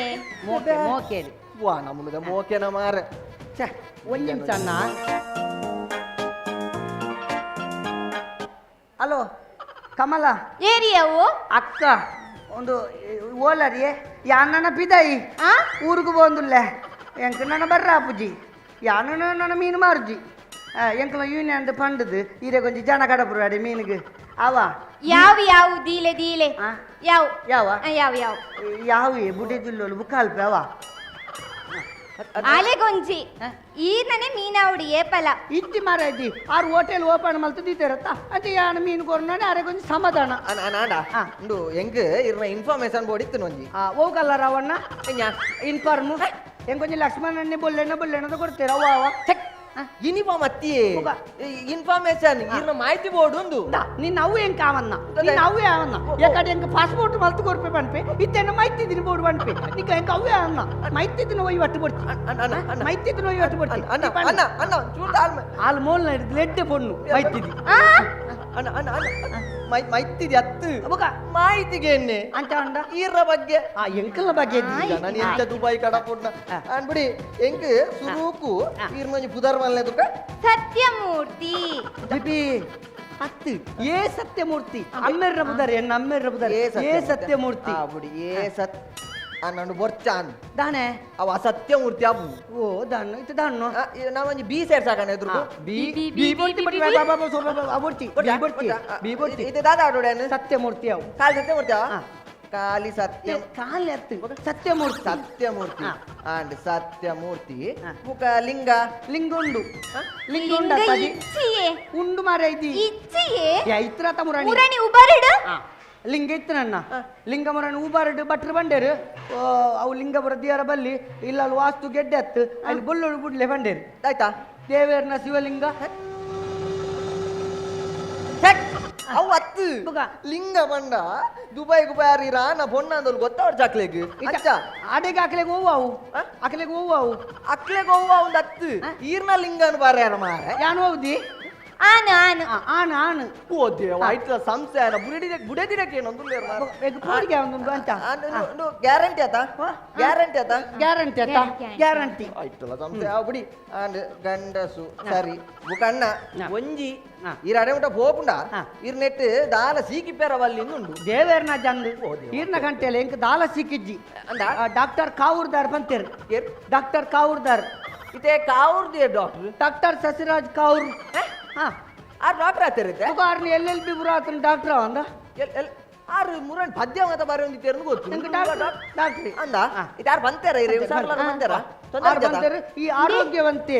ಮೋಕೇರಿ ವಾ ನಮ್ಮದ ಮೋಕೆನ ಮಾರ ಛೆ ಒಂದು ನಿಮಿಷ ಅಣ್ಣ ಹಲೋ ಕಮಲ ಏರಿಯಾವು ಅಕ್ಕ ಒಂದು ಓಲರಿಯೇ ಯಾನನ ಪಿದಾಯಿ ಊರಿಗೆ ಬಂದುಲ್ಲೆ ಎಂಕ ನನ್ನ ಬರ್ರ ಅಪ್ಪುಜಿ ಯಾನ ನನ್ನ ಮೀನು ಮಾರುಜಿ ಎಂಕಲ ಯೂನಿಯನ್ ಪಂಡದು ಇರೇ ಕೊಂಚ ಜನ ಕಡಪುರಾಡಿ ಮೀನಿಗೆ ಅವ ಯಾವ ದೀಲೆ ಯಾವ ಯಾವ ಯಾವ ಯಾವ ಬುಡಿ ಜಿಲ್ಲೋಳು ಬುಕ್ಕಾಲ್ಪೆ ಅವ ಆಲೆಗೊಂಜಿ ಈ ನನೆ ಮೀನಾವಡಿ ಏಪಲ ಇತ್ತಿ ಮಾರಾಯ್ತಿ ಆರು ಹೋಟೆಲ್ ಓಪನ್ ಮಲ್ತು ದೀತಿರತ್ತ ಅಂತ ಯಾನ ಮೀನು ಕೊರ್ನಾಡಿ ಅರೆ ಕೊಂಚ ಸಮಾಧಾನ ಅಣ್ಣ ಉಂಡು ಎಂಗ್ ಇರ್ನ ಇನ್ಫಾರ್ಮೇಶನ್ ಬೋರ್ಡ್ ಇತ್ತು ನೊಂಜಿ ಹೋಗಲ್ಲ ರಾವಣ್ಣ ಇನ್ಫಾರ್ಮು ಹೆಂಗ್ ಕೊಂಚ ಲಕ್ಷ್ಮಣನ್ನೇ ಬೊಲ್ಲೆಣ್ಣದ ಕೊಡ್ತೀರ ಅವ ಯೂನಿಫಾರ್ಮ್ ಅತ್ತಿ ಇನ್ಫಾರ್ಮೇಶನ್ ಇರ್ನ ಮಾಹಿತಿ ಬೋರ್ಡ್ ಉಂದು ನಿನ್ನ ಅವು ಹೆಂಗ್ ಕಾವನ್ನ ನಿನ್ನ ಅವೇ ಅವನ್ನ ಯಾಕಡೆ ಹೆಂಗ್ ಪಾಸ್ಪೋರ್ಟ್ ಮಲ್ತು ಕೊರ್ಪೆ ಬನ್ಪೆ ಇತ್ತೇನ ಮೈತಿದ್ದೀನಿ ಬೋರ್ಡ್ ಬನ್ಪೆ ನಿಕ ಹೆಂಗ್ ಅವೇ ಅವನ್ನ ಮೈತಿದ್ದೀನಿ ಒಯ್ ಒಟ್ಟು ಬಿಡ್ತಿ ಮೈತಿದ್ದೀನಿ ಒಯ್ ಒಟ್ಟು ಬಿಡ್ತಿ ಅಣ್ಣ ಚೂರ್ ತಾಳ್ಮೆ ಹಾಲು ಮೋಲ್ನ ಹಿಡಿದು ಲೆಡ್ಡೆ ಪೊಣ್ಣು ಮೈತಿದ್ದಿ ಅಣ್ಣ ಮೈತಿದಿ ಅತ್ತು ಮಾಹಿತಿಗೆ ಎನ್ನೆ ಅಂತ ಅಂಡ ಈರ್ನ ಬಗ್ಗೆ ಆ ಎಂಕಲ್ನ ಬಗ್ಗೆ ನಾನು ಎಂತ ದುಬೈ ಕಡಪುಡ್ನ ಅನ್ಬಿಡಿ ಎಂಕ್ ಸುರೂಕು ಈರ್ನ ಬುಧರ್ ಮಲ್ನೆ ತುಕ ಸತ್ಯಮೂರ್ತಿ ಬಿಪಿ ಹತ್ತು ಏ ಸತ್ಯಮೂರ್ತಿ ಅಮ್ಮೆರ್ರ ಬುಧರ್ ಎನ್ನ ಅಮ್ಮೆರ್ರ ಬುಧರ್ ಏ ಸತ್ಯಮೂರ್ತಿ ಬಿಡಿ ಏ ಸತ್ ನಾನು ಬರ್ಚಾನ್ ದಾನೆ ಅವ ಸತ್ಯಮೂರ್ತಿ ಅವು ಓ ದಾನು ಇದು ದಾನು ನಾವೊಂದು ಬಿ ಸೇರ್ ಸಾಕಣ್ಣ ಎದುರು ಇದು ದಾದ ಆಡೋಡ ಸತ್ಯಮೂರ್ತಿ ಅವು ಕಾಲಿ ಸತ್ಯಮೂರ್ತಿ ಕಾಲಿ ಸತ್ಯ ಕಾಲಿ ಹತ್ತು ಸತ್ಯಮೂರ್ತಿ ಸತ್ಯಮೂರ್ತಿ ಅಂಡ್ ಸತ್ಯಮೂರ್ತಿ ಮುಖ ಲಿಂಗ ಲಿಂಗುಂಡು ಲಿಂಗ ಇಚ್ಚಿಯೇ ಉಂಡು ಮಾರೈತಿ ಇಚ್ಚಿಯೇ ಐತ್ರ ತಮುರಾಣಿ ಮುರಣಿ ಉಬರಡು ಲಿಂಗ ಇತ್ತು ನನ್ನ ಲಿಂಗ ಮರಣ ಊಬಾರಡು ಭಟ್ರು ಬಂಡೇರು ಅವು ಲಿಂಗ ಬರದಿಯಾರ ಬಲ್ಲಿ ಇಲ್ಲ ಅಲ್ಲಿ ವಾಸ್ತು ಗೆಡ್ಡೆ ಹತ್ತು ಅಲ್ಲಿ ಬೊಲ್ಲೊಳು ಬಿಡ್ಲೆ ಬಂಡೇರು ಆಯ್ತಾ ದೇವೇರ್ನ ಶಿವಲಿಂಗ ಅವು ಅತ್ತು ಲಿಂಗ ಬಂಡ ದುಬೈಗೆ ಬಾರಿ ರಾನ ಬೊಣ್ಣ ಅಂದೋಳು ಗೊತ್ತವ್ರ ಚಾಕ್ಲೆಗ್ ಆಡೆಗೆ ಹಾಕ್ಲೆಗೆ ಹೋವು ಅವು ಹಾಕ್ಲೆಗೆ ಹೋವು ಅವು ಅಕ್ಲೆಗೆ ಹೋಗುವ ಒಂದು ಅತ್ತು ಈರ್ನ ಲಿಂಗನ್ ಬಾರ ಮಾರ ಯಾನು ಹೋಗುದಿ ಆನು ಆನು ಆನು ಆನು ಓ ದೇವ ಆಯ್ತಲ್ಲ ಸಂಸ್ಥೆ ಬುಡದಿರಕ್ಕೆ ಏನೊಂದು ಪೂಡಿಗೆ ಒಂದು ಅಂತ ಗ್ಯಾರಂಟಿ ಆತ ಗ್ಯಾರಂಟಿ ಆತ ಗ್ಯಾರಂಟಿ ಆತ ಗ್ಯಾರಂಟಿ ಆಯ್ತಲ್ಲ ಸಂಸ್ಥೆ ಬಿಡಿ ಗಂಡಸು ಸರಿ ಬುಕಣ್ಣ ಒಂಜಿ ಈರ ಅಡೆಮುಟ ಪೋಪುಂಡ ಈರ್ ನೆಟ್ ದಾಲ ಸೀಕಿ ಪೇರವಲ್ಲಿ ಉಂಡು ದೇವೇರ್ನ ಜಂದು ಈರ್ನ ಗಂಟೆಲ್ಲ ಎಂಕ್ ದಾಲ ಸಿಕ್ಕಿಜ್ಜಿ ಡಾಕ್ಟರ್ ಕಾವೂರ್ದಾರ್ ಬಂತೇರು ಡಾಕ್ಟರ್ ಕಾವೂರ್ದಾರ್ ಇದೇ ಕಾವೂರ್ದೇ ಡಾಕ್ಟರ್ ಸಸಿರಾಜ್ ಕಾವೂರ್ ಆ ಡಾಕ್ಟರ್ ಆತಿರುತ್ತೆ ಆರ್ನ LLB ಬುರಾತನ ಡಾಕ್ಟರ್ ಅಂದ ಆರು ಮುರನ್ ಪದ್ಯ ಮಾತ ಬಾರಿ ಒಂದು ತೆರನು ಗೊತ್ತು ಡಾಕ್ಟರ್ ಅಂದ ಇದಾರು ಬಂತಾರ ಬಂತಾರ ಈ ಆರೋಗ್ಯವಂತೆ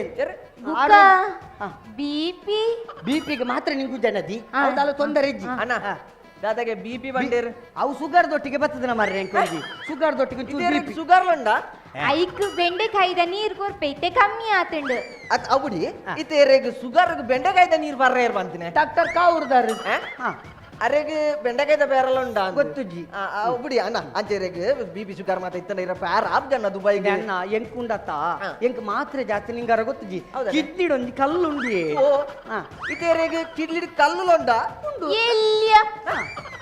ಬಿಪಿಗೆ ಮಾತ್ರ ನಿಂಗು ಜನದಿ ಅವದಲ್ಲ ತೊಂದರೆ ಇಜ್ಜಿ ಅಣ್ಣ ದಾದಾಗೆ ಬಿಪಿ ಬಂಡೇರು ಅವು ಶುಗರ್ ದೊಟ್ಟಿಗೆ ಬರ್ತದನ ಮಾರ್ರೆ ಶುಗರ್ ದೊಟ್ಟಿಗೆ ಶುಗರ್ ಉಂಡ ಐಕ್ ಬೆಂಡೆಕಾಯ್ದ ನೀರ್ ಕೊರ್ಪೈತೆ ಕಮ್ಮಿ ಆತುಂಡು ಅತ್ ಅವುಡಿ ಇತೇರೆಗ್ ಶುಗರ್ ಬೆಂಡೆಕಾಯ್ದ ನೀರು ಬರ್ರೆ ಬಂತೀನಿ ಡಾಕ್ಟರ್ ಕಾವೂರ್ದಾರ್ ಅರೆಗೆ ಬೆಂಡೆಕಾಯ್ದ ಬೇರಲ್ಲ ಉಂಡ ಗೊತ್ತುಜ್ಜಿ ಬಿಡಿ ಅಣ್ಣ ಅಂಚೆರೆಗ್ ಬಿಪಿ ಶುಗರ್ ಮಾತ ಇತ್ತನ ಇರ ಪ್ಯಾರ ಆಬ್ಜನ್ನ ದುಬೈಗೆ ಅಣ್ಣ ಎಂಕುಂಡತ್ತ ಎಂಕ್ ಮಾತ್ರೆ ಜಾಸ್ತಿ ನಿಂಗಾರ ಗೊತ್ತುಜ್ಜಿ ಕಿಡ್ನಿಡೊಂಜಿ ಕಲ್ಲುಂಡಿ ಇತೇರೆಗ್ ಕಿಡ್ಲಿ ಕಲ್ಲುಂಡ ಎಲ್ಲಿಯ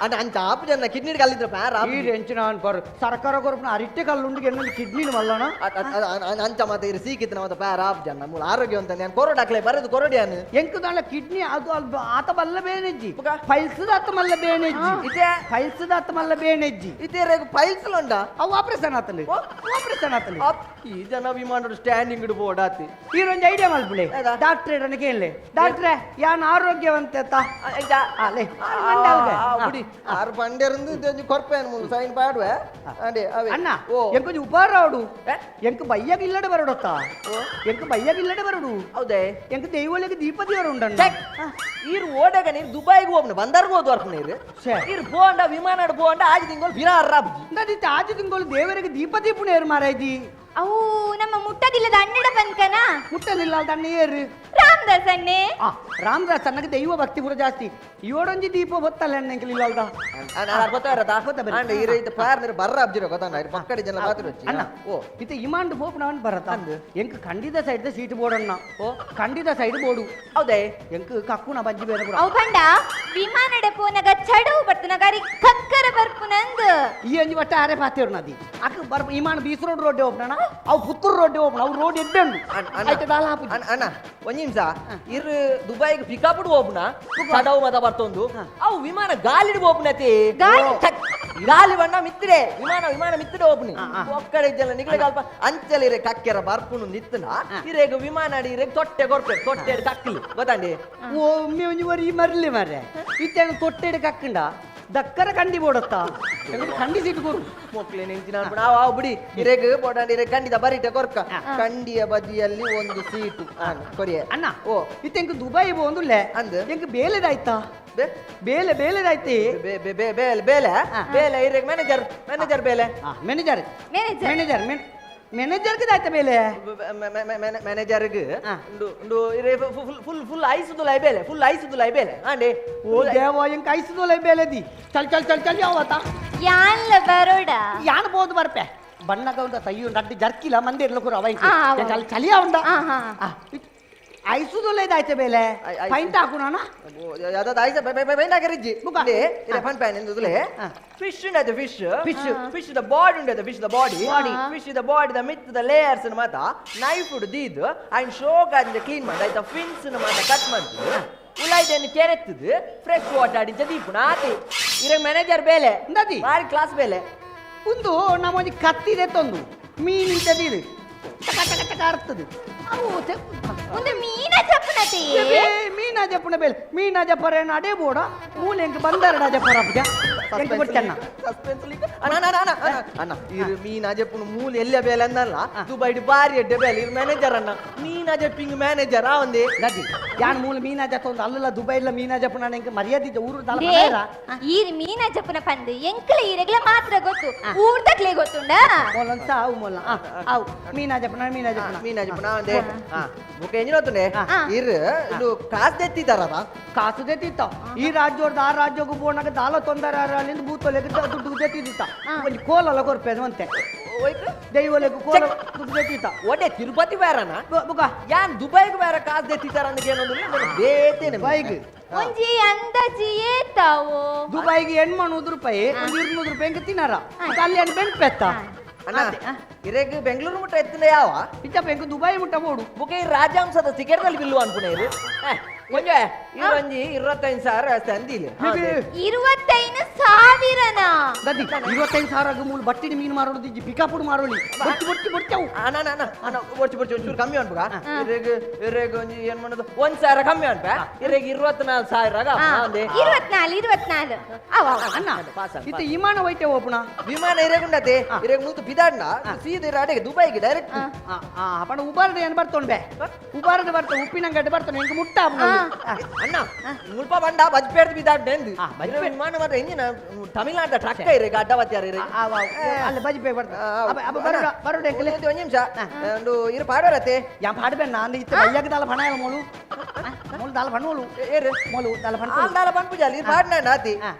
ಅಣ್ಣ ಅಂಚ ಆಪ್ಜನ್ನ ಕಿಡ್ನಿ ಕಲ್ಲಿದ್ರ ಪ್ಯಾರ ಎಂಚಿನ ಅನ್ಪಾರು ಸರ್ಕಾರ ಕೊರಪನ ಅರಿಟ್ಟೆ ಕಲ್ಲುಂಡಿಗೆ ಎನ್ನ ಕಿಡ್ನಿ ಮಲ್ಲಣ ಅಂಚ ಮಾತ ಇರು ಸೀಕಿತ್ತನ ಮಾತ ಪ್ಯಾರ ಆಪ್ಜನ್ನ ಮೂಲ ಆರೋಗ್ಯವಂತ ನಾನು ಕೊರೋಡಾಕ್ಲೆ ಬರೆದು ಕೊರೋಡಿಯಾನು ಎಂಕುದಾಳ ಕಿಡ್ನಿ ಅದು ಆತ ಬಲ್ಲ ಬೇನೆಜ್ಜಿ ಫೈಲ್ಸ್ದ ಮಲ್ಲ ಬೇನೆಜ್ಜಿ ಇದೇ ಫೈಲ್ಸ್ದ ಮಲ್ಲ ಬೇನೆಜ್ಜಿ ಇತೇರೆಗ್ ಫೈಲ್ಸ್ ಉಂಡ ಅವು ಆಪರೇಷನ್ ಆತಂడి ಆಪರೇಷನ್ ಆತಂడి ಈ ಜನ ವಿಮಾನ ಸ್ಟ್ಯಾಂಡಿಂಗ್ ಇಡು ಬೋಡಾತಿ ಈರೊಂದು ಐಡಿಯಾ ಮಲ್ಪುಳೆ ಡಾಕ್ಟ್ರೆ ನನಗೆ ಕೇಳಲೆ ಡಾಕ್ಟ್ರೆ ಯಾನ್ ಆರೋಗ್ಯವಂತೆ ಅಲೆ ಬಿಡಿ ಆರು ಬಂಡೆರಂದು ಇದೊಂದು ಕೊರ್ಪೇನು ಮುಂದೆ ಸೈನ್ ಪಾಡುವೆ ಅದೇ ಅವೇ ಅಣ್ಣ ಎಂಕೊಂಚು ಉಪಾರ ಅವಡು ಎಂಕ್ ಬಯ್ಯಾಗ ಇಲ್ಲಡೆ ಬರಡತ್ತ ಎಂಕ್ ಬಯ್ಯಾಗ ಇಲ್ಲಡೆ ಬರಡು ಹೌದೇ ಎಂಕ್ ದೈವಳಿಗೆ ದೀಪ ದೇವರು ಉಂಡಣ್ಣ ಈರು ಓಡಾಗ ನೀರು ದುಬೈಗೆ ಹೋಗ್ನ ಬಂದರ್ಗೆ ಹೋದ್ ವರ್ಕ್ ನೀರು ಈರು ಬೋಂಡ ವಿಮಾನ ಬೋಂಡ ಆಜಿ ತಿಂಗಳು ಬಿರಾರ ನದಿತ್ತೆ ಆಜಿ ತಿಂಗಳು ದೇವರಿಗೆ ದೀಪ ದೀಪುಣೇರು ಮಾರಾಯ್ದಿ ಅವು ನಮ್ಮ ಮುಟ್ಟದಿಲ್ಲದ ಅನ್ನಡ ಬಂದ್ಕನ ಮುಟ್ಟದಿಲ್ಲ ಅಣ್ಣ ಏರು ರಾಮದಾಸ್ ಅಣ್ಣೆ ರಾಮದಾಸ್ ಅನ್ನಕ್ಕೆ ದೈವ ಭಕ್ತಿ ಪುರ ಜಾಸ್ತಿ ಇವಡೊಂಜಿ ದೀಪ ಗೊತ್ತಲ್ಲ ಅಣ್ಣ ಇಲ್ಲಲ್ದ ಅಣ್ಣ ಓ ಇತ್ತೆ ಇಮಾಂಡ್ ಪೋಪು ನಾನ್ ಬರತ್ತ ಎಂಕ್ ಖಂಡಿತ ಸೈಡ್ ಸೀಟ್ ಬೋರ್ಡ್ ಓ ಖಂಡಿತ ಸೈಡ್ ಬೋರ್ಡು ಹೌದೇ ಎಂಕ್ ಕಕ್ಕುನ ಬಜ್ಜಿ ಬೇರೆ ಅವು ಕಂಡ ವಿಮಾನಡ ಪೋನಗ ಚಡವು ಬರ್ತನ ಗಾರಿ ಕಕ್ಕರ ಬರ್ಪುನಂದ್ ಈ ಅಂಜಿ ಬಟ್ಟ ಆರೆ ಪಾತೇರು ನದಿ ಅಕ್ಕ ಬರ್ಪ ಇಮಾನ್ ಬೀಸ್ ರೋಡ್ ಹೋಗ್ನ ಅವು ಪುತ್ತೂರು ರೋಡ್ ಹೋಗ್ನ ಅವು ರೋಡ್ ಎಡ್ಡಂಡು ಅಣ್ಣ ಒಂದ್ ನಿಮಿಷ ಇರು ದುಬೈಗೆ ಪಿಕಾಪುಡ್ ಹೋಗ್ನ ಚಡವು ಮತ ಬರ್ತೊಂದು ಅವು ವಿಮಾನ ಗಾಲಿಡ್ ಹೋಗ್ನತಿ ಗಾಲಿ ಬಣ್ಣ ಮಿತ್ತಿಡೆ ವಿಮಾನ ಮಿತ್ತಿಡೆ ಹೋಗ್ನಿ ಒಕ್ಕಡೆ ಇದ್ದಲ್ಲ ನಿಗಳೆ ಅಲ್ಪ ಅಂಚಲಿ ಇರೆ ಕಕ್ಕೆರ ಬರ್ಪುನು ನಿತ್ತನ ಇರೇಗ ವಿಮಾನ ಅಡಿ ಇರೇಗ ತೊಟ್ಟೆ ಕೊರ್ಪೆ ತೊಟ್ಟೆ ಕಕ್ಕಲಿ ಗೊತ್ತಾಂಡಿ ಒಮ್ಮೆ ಒಂಜಿ ವರಿ ಮರ್ಲಿ ಮಾರ್ರೆ ಇತ್ತೇನು ತೊಟ್ಟೆಡೆ ಕಕ್ಕಂಡ ದಕ್ಕರ ಕಂಡಿ ಬೋಡತ್ತ ಕಂಡಿ ಸೀಟ್ ಕೊಡು ಮಕ್ಕಳೇ ನೆಂಚಿನ ಬಿಡಿ ಇರೇಗ ಬೋಡಾಂಡಿ ಇರೇಗ ಕಂಡಿದ ಬರೀಟೆ ಕೊರ್ಕ ಕಂಡಿಯ ಬದಿಯಲ್ಲಿ ಒಂದು ಸೀಟು ಕೊರಿಯ ಅಣ್ಣ ಓ ಇತ್ತೆಂಕ್ ದುಬೈ ಬೋಂದುಲ್ಲೆ ಅಂದ್ ಎಂಕ್ ಬೇಲೆದಾಯ್ತಾ ಬೇಲೆ ಬೇಲೆದಾಯ್ತಿ ಬೇಲೆ ಇರೇಗ ಮ್ಯಾನೇಜರ್ ಬೇಲೆ ಮ್ಯಾನೇಜರ್ಗೆ ದಾಯ್ತ ಬೇಲೆ ಮ್ಯಾನೇಜರ್ಗೆ ಫುಲ್ ಐಸುದುಲೈ ಬೇಲೆ ಫುಲ್ ಐಸುದುಲೈ ಬೇಲೆ ಆಂಡೆ ಓ ದೇವ ಎಂಕ್ ಐಸುದುಲೈ ಬೇಲೆ ದಿ ಚಲ್ ಯಾವತ್ತ ಯಾನ್ಲ ಬರೋಡ ಯಾನ್ ಬೋದು ಬರ್ಪೆ ಬಣ್ಣಗ ಉಂಡ ತಯ್ಯು ನಡ್ಡಿ ಜರ್ಕಿಲ್ಲ ಮಂದಿ ಇರ್ಲಕೂರು ಅವ ಅಲ್ಲಿ ಚಲಿಯ ಉಂಡ ಐಸುದುಲೈ ದಾಯ್ತ ಬೇಲೆ ಪೈಂಟ್ ಹಾಕುಣ ಯಾವ್ದಾದ ಐಸ ಪೈಂಟ್ ಹಾಕಿರಿಜ್ಜಿ ಫನ್ ಪ್ಯಾನ್ ಎಂದುಲೆ ಫಿಶ್ ಉಂಡದ ಫಿಶ್ ದ ಬಾಡಿ ಉಂಡದ ಫಿಶ್ ದ ಬಾಡಿ ಫಿಶ್ ದ ಬಾಡಿ ದ ಮಿತ್ ದ ಲೇಯರ್ಸ್ ಮಾತ ನೈಫ್ ದೀದ್ ಅಂಡ್ ಶೋಕ್ ಅಂಡ್ ಕ್ಲೀನ್ ಮಾಡಿ ಆಯ್ತಾ ಫಿನ್ಸ್ ಮಾತ ಕಟ್ ಮಾಡ್ತೀವಿ ಉಲಾಯ್ದನ್ನು ಕೆರೆತ್ತದು ಫ್ರೆಶ್ ವಾಟರ್ ಅಡಿಂಚ ದೀಪುನ ಆತಿ ಇರ ಮ್ಯಾನೇಜರ್ ಬೇಲೆ ನದಿ ಬಾರಿ ಕ್ಲಾಸ್ ಬೇಲೆ ಒಂದು ನಮ್ಮೊಂದು ಕತ್ತಿದೆ ತಂದು ಮೀನಿಂಟದಿರು ಅರ್ತದೆ ಒಂದು ಮೀನ ಜಪ್ಪನತಿ ಮೀನಾ ಜಪ್ಪನ ಬೇಲೆ ಮೀನಾ ಜಪ್ಪರ ಅಡೇ ಬೋಡ ಮೂಲೆ ಬಂದರ ಜಪ್ಪರ ಎಂಕ ಬಿಡ್ತೇನ ಸಸ್ಪೆನ್ಸ್ ಅಣ್ಣ ಇರು ಮೀನಾ ಜೆಪ್ಪುನು ಮೂಲ ಎಲ್ಲೆ ಬೇಲೆ ಅಂದಲ್ಲ ದುಬೈ ಬಾರಿ ಎಡ್ಡೆ ಬೇಲೆ ಇರು ಮ್ಯಾನೇಜರ್ ಅಣ್ಣ ಮೀನಾ ಜೆಪ್ಪಿಂಗ್ ಮ್ಯಾನೇಜರ್ ಒಂದೇ ಗದಿ ಯಾನ್ ಮೂಲ ಮೀನಾ ಜಪ್ಪ ಒಂದು ಅಲ್ಲ ದುಬೈಲ ಮೀನಾ ಜಪ್ಪ ನಾನು ಎಂಕ ಮರ್ಯಾದಿದ್ದೆ ಊರು ಈರ್ ಮೀನಾ ಜಪ್ಪನ ಪಂದು ಎಂಕಲ ಈರೆಗ್ಲ ಮಾತ್ರ ಗೊತ್ತು ಊರ್ದಕ್ಲೆ ಗೊತ್ತುಂಡ ಮೊಲಂತ ಅವು ಮೊಲ ಅವು ಮೀನಾ ಜಪ್ಪನ ಒಂದೇ ಬುಕ್ ಎಂಜಿನೋತುಂಡೆ ಇರು ಇದು ಕಾಸು ತೆತ್ತಿದಾರದ ಕಾಸು ತೆತ್ತಿತ್ತ ಈ ರಾಜ್ಯವ್ರದ್ದು ಆ ರಾಜ್ಯಕ್ಕೂ ಬೋಣಾಗ ದಾಲ ತೊಂದರೆ ಅಲ್ಲಿಂದ ಬೂತೊಲೆಗೆ ದುಡ್ಡು ತೆತ್ತಿದ್ದ ಒಂದು ಕೋಲಲ್ಲ ಕೊರ್ಪೇದು ಅಂತೆ ದೈವಲೆಗೂ ಕೋಲ ದುಡ್ಡು ತೆತ್ತಿತ್ತ ಒಡೆ ತಿರುಪತಿ ಬೇರನ ಬುಗ ಯಾನ್ ದುಬೈಗೆ ಬೇರೆ ಕಾಸು ತೆತ್ತಿದಾರ ಅನ್ನಕ್ಕೆ ಏನಂದ್ರೆ ಬೇತೇನೆ ಬೈಕ್ ಒಂಜಿ ಅಂದಾಜಿ ಏತಾವು ದುಬೈಗೆ ₹800 ಒಂದು ₹200 ಎಂಕ ತಿನ್ನಾರ ಅಲ್ಲಿ ಏನು ಬೆಂಕ್ ಪೆತ್ತ ಅಣ್ಣ ಇರೇಗ ಬೆಂಗಳೂರು ಮುಟ್ಟ ಎತ್ತಿನ ಯಾವ ಇಚ್ಚಪ್ಪ ಎಂಕ ದುಬೈ ಮುಟ್ಟ ಬೋಡು ಬುಕೆ ರಾಜಾಂಶದ ಟಿಕೆಟ್ ನಲ್ಲಿ ಬಿಲ್ಲು ಅನ್ಪುಣೆ ಇದು ಒಂಜೆ ಇರಂಜಿ 25,000 ಅಷ್ಟೇ ಅಂದಿಲ್ಲ 25,000 ಗದಿ 25,000 ಮೂಲ ಬಟ್ಟಿನ ಮೀನು ಮಾರೋದು ದಿಜ್ಜಿ ಪಿಕಾಪುಡು ಮಾರೋಳಿ ಬೊಟ್ಟು ಅಣ್ಣ ಒರ್ಚು ಒಂಚೂರು ಕಮ್ಮಿ ಅನ್ಪುಗ ಇರೇಗ ಒಂಜಿ ಏನ್ ಮಾಡೋದು 1,000 ಕಮ್ಮಿ ಅನ್ಪ ಇರೇಗ 24,000 24 ಅಣ್ಣ ಇತ್ತ ವಿಮಾನ ಹೋಯ್ತೆ ಓಪುಣ ವಿಮಾನ ಇರೇಗುಂಡತೆ ಇರೇಗ ಮುಲ್ತು ಬಿದಾಡ್ನ ಸೀದಾ ಅಡೆಗೆ ದುಬೈಗೆ ಡೈರೆಕ್ಟ್ ಅಪ್ಪಣ ಉಬಾರಡೆ ಏನು ಬರ್ತೋಣ್ಬೆ ಉಬಾರಡೆ ಬರ್ತಾನೆ ಉಪ್ಪಿನಂಗಡ್ಡೆ ಬರ್ತಾನೆ ಹೆಂಗೆ ಮುಟ್ಟ ಅಣ್ಣ ಮುಲ್ಪ ಬಂಡ ಬಜ್ಪೇಡ್ ಬಿದಾಡ್ನೆ ವಿಮಾನ ಮಾತ್ರ ಎಂಜಿನ ತಮಿಳ್ನಾಡ ಟ್ರಕ್ ಇರೇಗ ಅಡ್ಡವತ್ಯಾರ ಅಲ್ಲಿ ಬಜ್ಪೆ ಬರ್ತಾನೆ ಬರೋಡೆ ಒಂದು ನಿಮಿಷ ಒಂದು ಇರು ಪಾಡೋರತೆ ಯಾ ಪಾಡ್ಬೇಡ ನಾನು ಇತ್ತ ಬಯ್ಯಕ್ಕೆ ದಾಲ ಫಣ ಇಲ್ಲ ಮೊಳು ದಾಲ ಫಣ್ಣೋಳು ಏರು ಮೊಳು ದಾಲ ಫಣ ದಾಲ ಫಣ ಪೂಜಾ ಇರು ಪಾಡ್ನ ನಾತಿ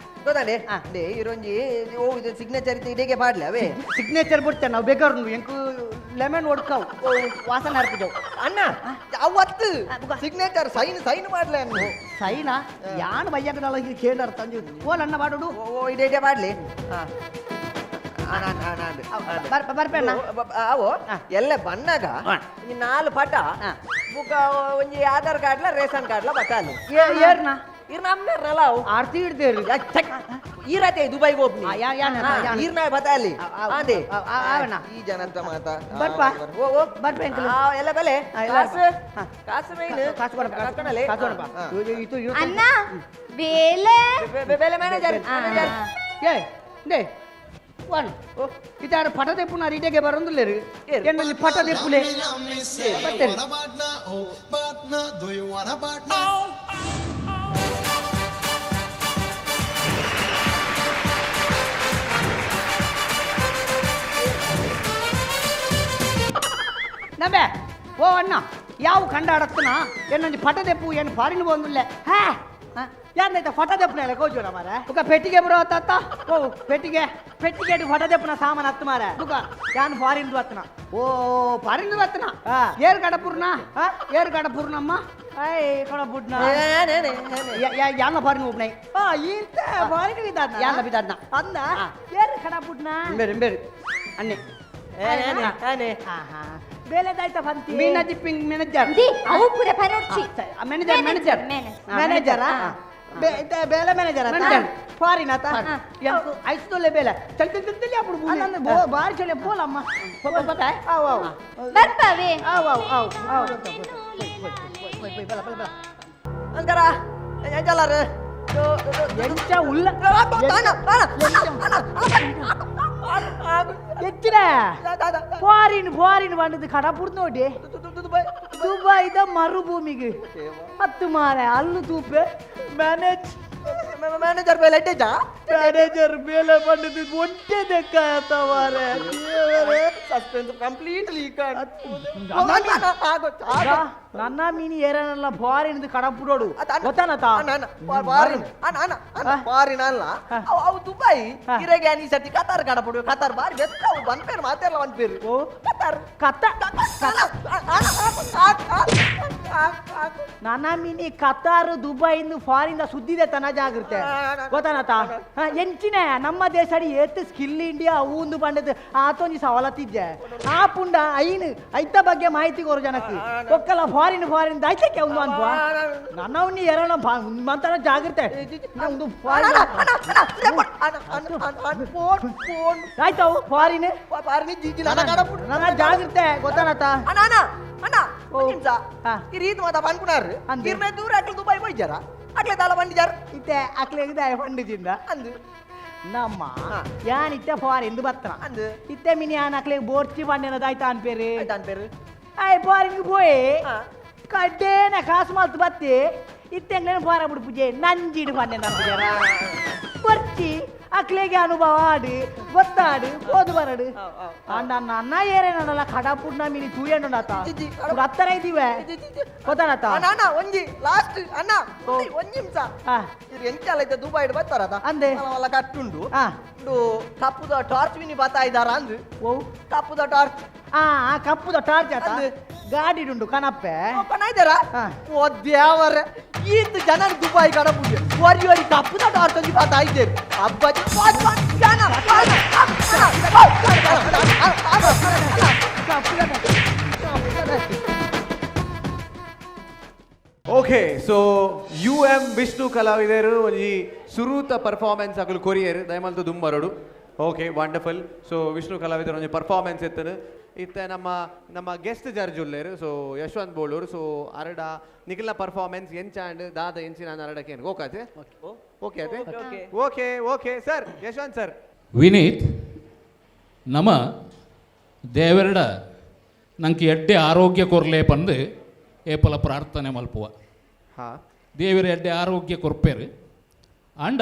ಗೊತ್ತಾನೆ ದೇ ಇರೊಂಜಿ ಓ ಇದು ಸಿಗ್ನೇಚರ್ ಇತ್ತು ಇಡೆಗೆ ಪಾಡ್ಲೆ ಅವೇ ಸಿಗ್ನೇಚರ್ ಬಿಡ್ತೇನೆ ನಾವು ಬೇಕಾರು ಎಂಕು ಲೆಮನ್ ಹೊಡ್ಕವು ವಾಸನೆ ಹರ್ಪಿದವು ಅಣ್ಣ ಅವತ್ತು ಸಿಗ್ನೇಚರ್ ಸೈನ್ ಮಾಡ್ಲೆ ಅನ್ನು ಸೈನಾ ಯಾನ್ ಬಯ್ಯಕ್ಕೆ ದಾಲ ಈಗ ಕೇಳಾರ ತಂಜು ಓಲ್ ಅಣ್ಣ ಬಾಡೋಡು ಓ ಇಡೆ ಮಾಡ್ಲಿ ಬರ್ಬೇಡ ಅವು ಎಲ್ಲ ಬಣ್ಣಾಗ ಈ 4 ಪಟ ಬುಕ್ಕ ಒಂಜಿ ಆಧಾರ್ ಕಾರ್ಡ್ಲ ರೇಷನ್ ಕಾರ್ಡ್ಲ ಬಟ್ಟ ಅಲ್ಲಿ ಏರ್ನಾ ಇರ್ ನಮ್ಮೇರ್ನಲ್ಲ ಅವು ಆರ್ತಿ ಹಿಡ್ದೇರಿ ಈರತೆ ದುಬೈಗೆ ಹೋಗ್ನಿ ಈರ್ನ ಬತ್ತ ಅಲ್ಲಿ ಅದೇ ಈ ಜನ ಅಂತ ಮಾತಾ ಬರ್ಪ ಬರ್ಪ ಎಲ್ಲ ಬೆಲೆ ಕಾಸು ಮೇನ್ ಕಾಸು ಕೊಡಪ್ಪ ಅಣ್ಣ ಬೇಲೆ ಬೇಲೆ ಮ್ಯಾನೇಜರ್ ಏ ದೇ ವಾನು ಇದಾರ ಪಟ ತೆಪ್ಪುನ ರೀಟೆಗೆ ಬರಂದುಲ್ಲೇರು ಎನ್ನಲ್ಲಿ ಪಟ ತೆಪ್ಪುಲೆ ಬರ್ತೇನೆ ನಬೆ ಓ ಅಣ್ಣ ಯಾವ ಕಂಡ ಆಡತ್ತನ ಎನ್ನೊಂದು ಪಟ ತೆಪ್ಪು ಏನು ಫಾರಿನ್ ಬಂದುಲ್ಲೆ ಹಾ ಯಾರ್ನೈತ ಫಟ ತೆಪ್ಪನ ಕೋಚೋಣ ಮಾರ ಬುಕ ಪೆಟ್ಟಿಗೆ ಬರೋ ಅತ್ತ ಓ ಪೆಟ್ಟಿಗೆ ಫಟ ತೆಪ್ಪನ ಸಾಮಾನು ಹತ್ತು ಮಾರ ಬುಕ ಯಾನ್ ಫಾರಿನ್ ಬತ್ತನ ಓ ಫಾರಿನ್ ಬತ್ತನ ಏರ್ ಕಡಪುರ್ನಮ್ಮ ಕಡಪುಡ್ನ ಯಾನ ಫಾರಿನ್ ಹೋಗ್ನೈ ಇಂತ ಫಾರಿನ್ ಬಿದ್ದಾಡ್ನ ಯಾನ ಬಿದ್ದಾಡ್ನ ಅಂದ ಏರ್ ಕಡಪುಡ್ನ ಬೇರೆ ಅನ್ನೆ ಬೇಲೆದಾಯ್ತಾ ಬಂತಿ ಮೀನಾ ಜಿಪ್ಪಿಂಗ್ ಮ್ಯಾನೇಜರ್ ಅವು ಪುರ ಪನೋಡ್ಚಿ ಮ್ಯಾನೇಜರ್ ಬೇಲೆ ಮ್ಯಾನೇಜರ್ ಫಾರಿನ್ ಆತ ಎಂಕು ಐಸ್ದೊಲ್ಲೆ ಬೇಲೆ ಚಲ್ ಅప్పుడు ಬಾರಿ ಚಳಿ ಪೋಲಮ್ಮ ಬರ್ತಾವೆ ಅಂಕರ ಎಂಜಲಾರು ಎಂಚ ಉಲ್ಲ ಹೆಚ್ಚಿನ ಫಾರಿನ್ ಬಂದದ್ದು ಕಡಪುಡ್ ನೋಡಿ ದುಬೈದ ಮರುಭೂಮಿಗೆ ಹತ್ತು ಮಾರೆ ಅಲ್ಲು ತೂಪೆ ಮ್ಯಾನೇಜರ್ ಬೇಲೆ ಮ್ಯಾನೇಜರ್ ಬೇಲೆ ಬಂದದ್ದು ಒಂಟೆ ದೆಕ್ಕ ಮಾರೆ ಸಸ್ಪೆನ್ಸ್ ಕಂಪ್ಲೀಟ್ಲಿ ನನ್ನ ಮೀನಿ ಏರನಲ್ಲ ಫಾರಿನ್ ಕಡಪುಡೋಡು ಗೊತ್ತಾನತ ಫಾರಿನ್ ಅಲ್ಲ ಅವು ದುಬೈ ಇರೆಗೆ ಈ ಸತಿ ಕತಾರ್ ಕಡಪುಡು ಕತಾರ್ ಬಾರಿ ಬೆಸ್ಟ್ ಅವು ಬಂದ್ಪೇರು ಮಾತೆಲ್ಲ ಬಂದ್ಪೇರು ನನ್ನ ಮೀನಿ ಕತಾರ್ ದುಬೈಂದು ಫಾರಿನ್ ಸುದ್ದಿದೆ ತನ ಜಾಗೃತೆ ಗೊತ್ತಾನತ ಎಂಚಿನ ನಮ್ಮ ದೇಶ ಏತ್ ಸ್ಕಿಲ್ ಇಂಡಿಯಾ ಅವು ಬಂಡದ ಆತೊಂಜಿ ಸವಲತ್ತಿದ್ದೆ ಆ ಪುಂಡ ಐತ ಬಗ್ಗೆ ಮಾಹಿತಿ ಕೊರು ಜನಕ್ಕೆ ಒಕ್ಕಲ ಫಾರಿನ್ ದೈತಕ್ಕೆ ಒಂದು ಅನ್ಪ ನನ್ನವನ್ನಿ ಎರಡ ಮಂತರ ಜಾಗೃತೆ ಆಯ್ತಾವು ಫಾರಿನ್ ನನ್ನ ಜಾಗೃತೆ ಗೊತ್ತಾನತ ಈ ರೀತಿ ಮಾತಾ ಪನ್ಪುನಾರು ದೂರ ಅಕ್ಲೆ ದುಬೈ ಹೋಯ್ಜಾರ ಅಕ್ಲೆ ದಾಲ ಬಂಡಿಜಾರ ಇತ್ತೆ ಅಕ್ಲೆ ಫಂಡಿಜಿಂದ ಅಂದು ನಮ್ಮ ಯಾನ್ ಇತ್ತೆ ಫಾರಿನ್ ಬತ್ತನ ಅಂದು ಇತ್ತೆ ಮಿನಿ ಯಾನ್ ಅಕ್ಲೆ ಬೋರ್ಚಿ ಬಂಡೆನದಾಯ್ತಾ ಅನ್ಪೇರು దాని పేరు ಅಯ್ಯ ಫಾರಿನ್ಗೆ போய் ಕಡ್ಡೇನ ಕಾಸು ಮಾತು ಬತ್ತಿ ಇತ್ತೆಂಗ್ಲೇನು ಫಾರ ಬಿಡು ಪೂಜೆ ನಂಜಿಡು ಬಂಡೆ ಬರ್ಚಿ ಅಕ್ಲೆಗೆ ಅನುಭವ ಆಡು ಗೊತ್ತಾಡು ಹೋದು ಬರಡು ಅಣ್ಣ ಅನ್ನ ಏರೇನಲ್ಲ ಕಡಪುಡ್ನ ಮಿನಿ ತೂಯಣ್ಣಾತ ಹತ್ತರ ಇದ್ದೀವೆ ಗೊತ್ತಾನತ ಅಣ್ಣ ಒಂಜಿ ಲಾಸ್ಟ್ ಅಣ್ಣ ಒಂಜಿ ನಿಮಿಷ ಇದು ಎಂಚಲ್ಲ ಐತೆ ದುಬೈ ಬರ್ತಾರದ ಅಂದೆ ಅಲ್ಲ ಕಟ್ಟುಂಡು ಇಂದು ಕಪ್ಪುದ ಟಾರ್ಚ್ ವಿನಿ ಬರ್ತಾ ಇದ್ದಾರ ಅಂದು ಓ ಕಪ್ಪುದ ಟಾರ್ಚ್ ಕಪ್ಪುದ ಟಾರ್ಚ್ ಆತ ಗಾಡಿ ಉಂಡು ಕನಪ್ಪೆ ಇದ್ದಾರ ಓ ದೇವರ ಈತ ಜನ ದುಬೈ ಕಡಪುಜೆ ಒರಿ ಒರಿ ಕಪ್ಪುದ ಟಾರ್ಚ್ ಒಂಜಿ ಬರ್ತಾ ಇದ್ದೇರು ಅಬ್ಬಜಿ okay so U M Vishnu ಕಲಾವಿದರು ಒಂಜಿ ಸುರೂತ ಪರ್ಫಾರ್ಮೆನ್ಸ್ ಅಕುಲು ಕೊರಿಯರ್ ದಯಮಲ್ತು ದುಂಬರಡು ಓಕೆ ವಂಡರ್ಫುಲ್ ಸೊ ವಿಷ್ಣು ಕಲಾವಿದರು ಒಂಜಿ ಪರ್ಫಾರ್ಮೆನ್ಸ್ ಎತ್ತನು ಇತ್ತೆ ನಮ್ಮ ಗೆಸ್ಟ್ ಜಡ್ಜ್ ಉಲ್ಲೇರು ಸೊ ಯಶವಂತ್ ಬೋಳೂರು ಸೊ ಅರಡ ನಿಖಿಲ್ನ ಪರ್ಫಾರ್ಮೆನ್ಸ್ ಎಂಚಾಂಡ್ ದಾದ ಎಂಚಿ ನಾನು ಅರಡಕ್ಕೆ ಓಕಾತೆ ಓಕೆ ಅದೇ okay okay sir Yashwant sir Vineeth ನಮ ದೇವರಡ ನಂಗೆ ಎಡ್ಡೆ ಆರೋಗ್ಯ ಕೊರ್ಲೆ ಪಂದು ಏಪಲ ಪ್ರಾರ್ಥನೆ ಮಲ್ಪುವ ದೇವರ ಎಡ್ಡೆ ಆರೋಗ್ಯ ಕೊರ್ಪೇರು ಅಂಡ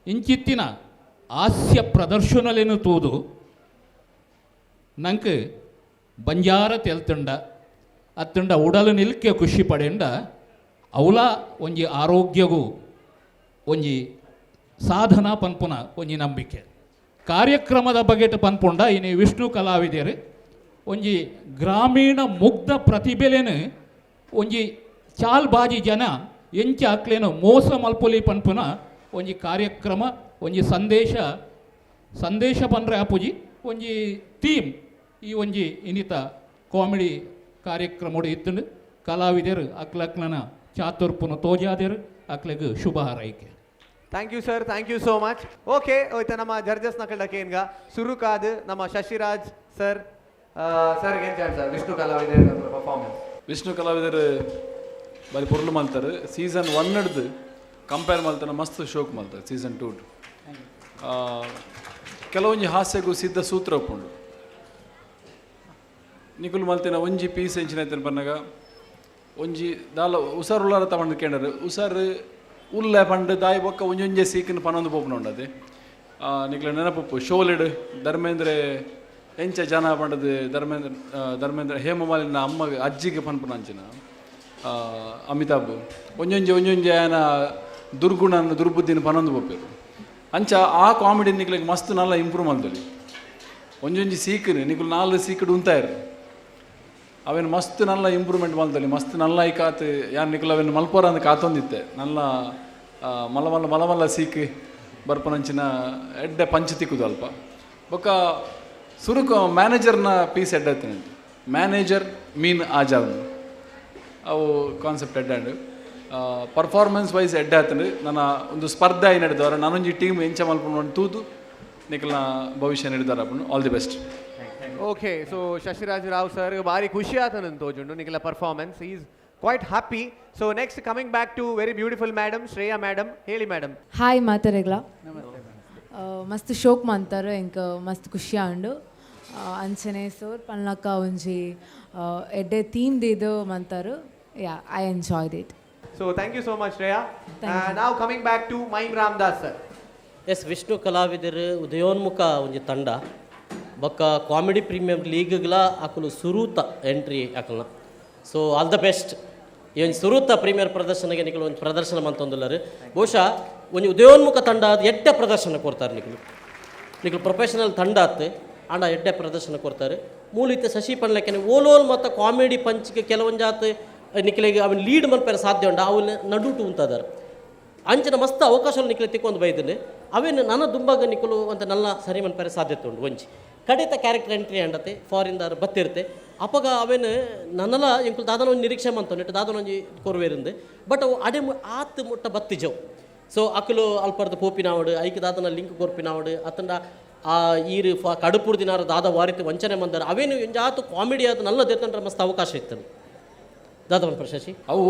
ಇಂಚಿತ್ತಿನ ಹಾಸ್ಯ ಪ್ರದರ್ಶನಲೇನು ತೂದು ನಂಗೆ ಬಂಜಾರ ತೆಲ್ತಂಡ ಅತ್ತಂಡ ಉಡಲು ನಿಲ್ಕೆ ಖುಷಿ ಪಡೆಂಡ ಅವಲ ಒಂಜಿ ಆರೋಗ್ಯಗೂ ಒಂಜಿ ಸಾಧನ ಪನ್ಪುನ ಒಂಜಿ ನಂಬಿಕೆ ಕಾರ್ಯಕ್ರಮದ ಬಗೆಟ್ ಪನ್ಪುಂಡ ಇನ್ನು ವಿಷ್ಣು ಕಲಾವಿದರು ಒಂಜಿ ಗ್ರಾಮೀಣ ಮುಗ್ಧ ಪ್ರತಿಭೆಲೇನು ಒಂಜಿ ಚಾಲ್ ಬಾಜಿ ಜನ ಎಂಚ ಹಾಕ್ಲೇನು ಮೋಸ ಮಲ್ಪೊಲಿ ಪನ್ಪುನ ಒಂಜಿ ಕಾರ್ಯಕ್ರಮ ಒಂಜಿ ಸಂದೇಶ ಪನ್ರೆ ಆಪುಜಿ ಒಂಜಿ ಥೀಮ್ ಈ ಒಂಜಿ ಇನ್ನಿತ ಕಾಮಿಡಿ ಕಾರ್ಯಕ್ರಮ ಇತ್ತು ಕಲಾವಿದರು ಅಕ್ಲಕ್ಲನ ಚಾತುರ್ಪುನ ತೋಜಾದರು ಅಕ್ಲೆಗ್ ಶುಭ ಹಾರೈಕೆ thank you sir thank you so much okay ಹೋಯ್ತು ನಮ್ಮ ಜಡ್ಜಸ್ನ ಕಳ್ಳಕ್ಕೆ ಏನ್ಗ ಸುರುಕಾದ ನಮ್ಮ ಶಶಿರಾಜ್ ಸರ್ ಸರ್ ಏನು ಸರ್ ವಿಷ್ಣು ಕಲಾವಿದರ ಪರ್ಫಾರ್ಮೆನ್ಸ್ ವಿಷ್ಣು ಕಲಾವಿದರು ಬಾರಿ ಪೊರ್ಲು ಮಲ್ತಾರೆ ಸೀಸನ್ 1 ಹಿಡ್ದು ಕಂಪೇರ್ ಮಲ್ತಾನೆ ಮಸ್ತ್ ಶೋಕ್ ಮಲ್ತಾರೆ ಸೀಸನ್ 2 ಕೆಲವೊಂಜಿ ಹಾಸ್ಯಗೂ ಸಿದ್ಧ ಸೂತ್ರ ಒಪ್ಪುಂಡು ನಿಕುಲ್ ಮಲ್ತಿನ ಒಂಜಿ ಪೀಸ್ ಎಂಚಿನ ಬಂದಾಗ ಒಂಜಿ ದಾಲ ಉಸಾರು ಉಳ್ಳಾರ ತಗೊಂಡು ಕೇಳರು ಉಸಾರು ಉಲ್ಲ ಪಂಡು ದಾಯಿ ಬೊಕ್ಕ ಒಂಜೊಂಜೆ ಸೀಕಿನ ಪನೊಂದು ಪೋಪುನ ಉಂಡದೆ ನಿಕ್ಲ ನೆನಪು ಶೋಲೆಡ್ ಧರ್ಮೇಂದ್ರ ಎಂಚ ಜನ ಪಂಡದು ಧರ್ಮೇಂದ್ರ ಹೇಮಮಾಲಿನ ಅಮ್ಮ ಅಜ್ಜಿಗೆ ಪನ್ಪುನ ಅಂಚಿನ ಅಮಿತಾಬ್ ಒಂಜೊಂಜೆ ಆಯನ ದುರ್ಗುಣನ ದುರ್ಬುದ್ಧಿನ ಪನೊಂದು ಪೋಪೇರು ಅಂಚ ಆ ಕಾಮಿಡಿ ನಿಕ್ಲಿಗೆ ಮಸ್ತ್ ನಲ್ಲ ಇಂಪ್ರೂವ್ ಮಾಡ್ದಲಿ ಒಂಜೊಂಜಿ ಸೀಕರು ನಿಕುಲು 4 ಸೀಕಡು ಉಂತಾಯಿರು ಅವೇನು ಮಸ್ತ್ ನಲ್ಲ ಇಂಪ್ರೂವ್ಮೆಂಟ್ ಮಾಡ್ದಲಿ ಮಸ್ತ್ ನಲ್ಲ ಈ ಕಾತು ಯಾರು ನಿಕುಲು ಅವೇನು ಮಲ್ಪೋರ ಅಂತ ಕಾತೊಂದಿತ್ತೆ ನಲ್ಲ ಮಲಮಲ್ಲ ಸೀಕ್ ಬರ್ಪನಂಚಿನ ಎಡ್ಡೆ ಪಂಚ ತಿಕ್ಕುದು ಅಲ್ಪ ಬೊಕ್ಕ ಸುರುಕು ಮ್ಯಾನೇಜರ್ನ ಪೀಸ್ ಎಡ್ಡೈತೆ ಮ್ಯಾನೇಜರ್ ಮೀನ್ ಆಜಾದ್ ಅವು ಕಾನ್ಸೆಪ್ಟ್ ಎಡ್ಡಾಂಡು ಪರ್ಫಾರ್ಮೆನ್ಸ್ ವೈಸ್ ಎಡ್ಡೆ ಆತಂಡು ನನ್ನ ಒಂದು ಸ್ಪರ್ಧೆ ನಡೆದವರ ನಾನೊಂದು ಟೀಮ್ ಎಂಚ ಮಲ್ಪೊಂಡು ತೂದು ನಿಖಲ್ನ ಭವಿಷ್ಯ ನಡೆದಾರ all the best okay so Shashiraj Rao sir ಭಾರಿ ಖುಷಿ ಆತನಂತ ತೋಜುಂಡು ನಿಖಲ performance is quite happy so next coming back to very beautiful madam Shreya madam ಹೇಳಿ ಮೇಡಮ್ ಹಾಯ್ ಮಾತಾರೆಗ್ಲ ಮಸ್ತ್ ಶೋಕ್ ಮಾಡ್ತಾರೆ ಇಂಕ ಮಸ್ತ್ ಖುಷಿ ಆಂಡು ಅಂಚನೆ ಸೋರ್ ಪನ್ಲಕ್ಕ ಒಂಜಿ ಎಡ್ಡೆ ಥೀಮ್ ದಿದು ಮಂತಾರು yeah I enjoyed it so thank you so much Shreya ನಾವು coming back to mime Ramdas sir yes Vishnu ಕಲಾವಿದರು ಉದಯೋನ್ಮುಖ ಒಂಜಿ ತಂಡ ಬೊಕ್ಕ ಕಾಮಿಡಿ ಪ್ರೀಮಿಯರ್ ಲೀಗ್ಗಳ ಅಕುಲು ಸುರೂತ ಎಂಟ್ರಿ ಆಕಲ್ನ ಸೊ ಆಲ್ ದ ಬೆಸ್ಟ್ ಈ ಒಂದು ಸುರೂತ ಪ್ರೀಮಿಯರ್ ಪ್ರದರ್ಶನಗೆ ನಿಖಲು ಒಂದು ಪ್ರದರ್ಶನ ಮಂತೊಂದುಲ್ಲರು ಬಹುಶಃ ಒಂದು ಉದಯೋನ್ಮುಖ ತಂಡ ಅದು ಎಡ್ಡೆ ಪ್ರದರ್ಶನ ಕೊಡ್ತಾರೆ ನಿಖಲು ಪ್ರೊಫೆಷನಲ್ ತಂಡ ಆತು ಆಂಡ ಎಡ್ಡೆ ಪ್ರದರ್ಶನ ಕೊಡ್ತಾರೆ ಮೂಲೀತ ಶಶಿ ಪನ್ಲೆಕ್ಕೆ ಓಲೋಲ್ ಮತ್ತು ಕಾಮಿಡಿ ಪಂಚ್ಗೆ ಕೆಲವೊಂಜಾತು ನಿಖಲಿಗೆ ಅವನು ಲೀಡ್ ಮಲ್ಪೇರೆ ಸಾಧ್ಯ ಉಂಡು ಅವನ್ನ ನಡುಟು ಉಂತದಾರೆ ಅಂಚಿನ ಮಸ್ತ್ ಅವಕಾಶಗಳು ನಿಖಲು ತಿಕ್ಕೊಂದು ಬೈದಿಲ್ಲ ಅವೇನು ನನ್ನ ದುಂಬಾಗ ನಿಖಲು ಅಂತ ನಲ್ಲ ಸರಿ ಮನ್ಪೇರೆ ಸಾಧ್ಯತೆ ಉಂಟು ಒಂಜಿ ಕಡಿತ ಕ್ಯಾರೆಕ್ಟರ್ ಎಂಟ್ರಿ ಅಂಡತೆ ಫಾರಿನ್ದಾರು ಬತ್ತಿರುತ್ತೆ ಅಪ್ಪಗ ಅವೇನು ನನ್ನಲ್ಲ ಇಂಕುಲು ದಾದನ ಒಂದು ನಿರೀಕ್ಷೆ ಮಂತೊಂಡು ಇಟ್ಟು ದಾದನ ಒಂಜಿ ಕೊರುವೇರಿಂದ ಬಟ್ ಅವು ಅಡೆ ಆತು ಮುಟ್ಟ ಬತ್ತಿಜವು ಸೊ ಅಕಲು ಅಲ್ಪರ್ದ ಪೋಪಿನಾವಡು ಐಕ್ ದಾದನ ಲಿಂಕ್ ಕೊರ್ಪಿನಾವಡು ಅತ್ತಂಡ ಆ ಈರು ಕಡುಪುರ್ ದಿನಾರ ದಾದ ವಾರಿತು ವಂಚನೆ ಮಂದಾರ ಅವೇನು ಜಾತು ಕಾಮಿಡಿ ಅದು ನಲ್ಲ ದೇತಂಡ್ರೆ ಮಸ್ತ್ ಅವಕಾಶ ಇತ್ತು ದಾದವನ್ ಪ್ರಶಾಸಿ ಅವು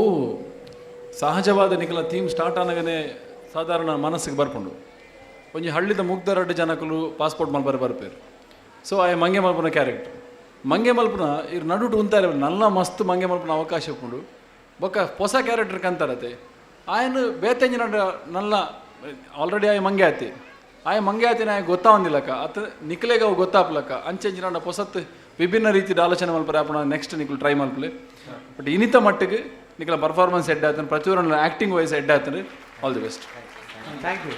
ಸಹಜವಾದ ನಿಖಲ ಥೀಮ್ ಸ್ಟಾರ್ಟ್ ಆನಾಗನೇ ಸಾಧಾರಣ ಮನಸ್ಸಿಗೆ ಬರ್ಕೊಂಡು ಒಂಜಿ ಹಳ್ಳಿದ ಮುಗ್ದರಡ್ಡು ಜನಕುಲು ಪಾಸ್ಪೋರ್ಟ್ ಮಲ್ಪರೆ ಬರ್ಪೇರು. ಸೊ ಆಯ್ ಮಂಗೆ ಮಲ್ಪನ ಕ್ಯಾರೆಕ್ಟರ್ ಮಂಗೆ ಮಲ್ಪನ ಇವ್ರು ನಡುಟು ಉಂತಾರೆ ನಲ್ಲ ಮಸ್ತ್ ಮಂಗೆ ಮಲ್ಪನ ಅವಕಾಶ ಉಂಡು ಬೊಕ್ಕ ಹೊಸ ಕ್ಯಾರೆಕ್ಟರ್ ಕಂತಾರತೆ ಆಯನು ಬೇತೆಂಜಿನ ನಲ್ಲ ಆಲ್ರೆಡಿ ಆಯ್ ಮಂಗೆ ಆತಿ ಆಯ್ ಮಂಗೆ ಆತಿನ ಆಯ್ ಗೊತ್ತಾವಂದಿಲ್ಲಕ ಅತ್ತ ನಿಕ್ಲೆಗೆ ಅವು ಗೊತ್ತಾಪ್ಲಕ್ಕ ಅಂಚೆಂಜಿನ ಹೊಸತ್ ವಿಭಿನ್ನ ರೀತಿಯ ಆಲೋಚನೆ ಮಲ್ಪರೆ ಅಪ್ಪನ ನೆಕ್ಸ್ಟ್ ನಿಕ್ಲು ಟ್ರೈ ಮಲ್ಪಲೆ ಬಟ್ ಇನ್ನಿತ ಮಟ್ಟಿಗೆ ನಿಕ್ಲ ಪರ್ಫಾರ್ಮೆನ್ಸ್ ಎಡ್ ಆಯ್ತಾನೆ ಪ್ರಚುರ ಆ್ಯಕ್ಟಿಂಗ್ ವೈಸ್ ಎಡ್ ಆಯ್ತಾನೆ. All the best. Thank you.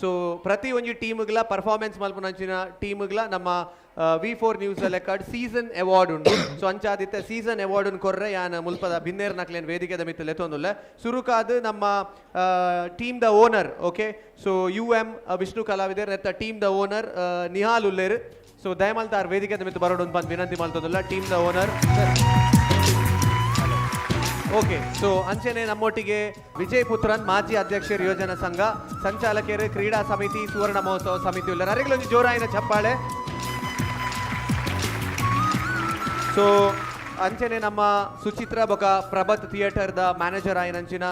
So ಪ್ರತಿ ಒಂಜಿ ಟೀಮ್ಗಳ ಪರ್ಫಾರ್ಮೆನ್ಸ್ ಮಲ್ಪನಂಚಿನ ಟೀಮ್ಗಳ ನಮ್ಮ V4 ನ್ಯೂಸ್ ಲೆಕ್ಕ ಸೀಸನ್ ಅವಾರ್ಡ್ ಉಂಟು. ಸೊ ಅಂಚಾದಿತ್ತ ಸೀಸನ್ ಅವಾರ್ಡ್ ಕೊರ್ರೆ ಯಾನ್ ಮುಲ್ಪದ ಭಿನ್ನೇರ್ ನಕ್ಲೇನ್ ವೇದಿಕೆದ ಮಿತ್ತು ಲೆತ್ತೊಂದುಲ್ಲ ಸುರುಕಾದ್ ನಮ್ಮ ಟೀಮ್ ದ owner okay. So UM Vishnu ಕಲಾವಿದರ್ ನೆತ್ತ ಟೀಮ್ ದ ಓನರ್ ನಿಹಾಲ್ ಉಲ್ಲೇರ್. ಸೊ ದಯಮಲ್ತ ಆರ್ ವೇದಿಕೆದ ಮಿತ್ತು ಬರೋಡು ಬಂದು ವಿನಂತಿ ಮಲ್ತೊಂದುಲ್ಲ ಟೀಮ್ ದ ಓನರ್. ಓಕೆ. ಸೊ ಅಂಚೆನೆ ನಮ್ಮೊಟ್ಟಿಗೆ ವಿಜಯ್ ಪುತ್ರನ್ ಮಾಜಿ ಅಧ್ಯಕ್ಷರು ಯೋಜನಾ ಸಂಘ ಸಂಚಾಲಕರು ಕ್ರೀಡಾ ಸಮಿತಿ ಸುವರ್ಣ ಮಹೋತ್ಸವ ಸಮಿತಿ ಉಳ್ಳರು ಅರೆಗಳೊಂದು ಜೋರಾಯಿನ ಚಪ್ಪಾಳೆ. ಸೊ ಅಂಚೆನೆ ನಮ್ಮ ಸುಚಿತ್ರ ಬೊಕ ಪ್ರಭತ್ ಥಿಯೇಟರ್ದ ಮ್ಯಾನೇಜರ್ ಆಯ್ನಂಚಿನ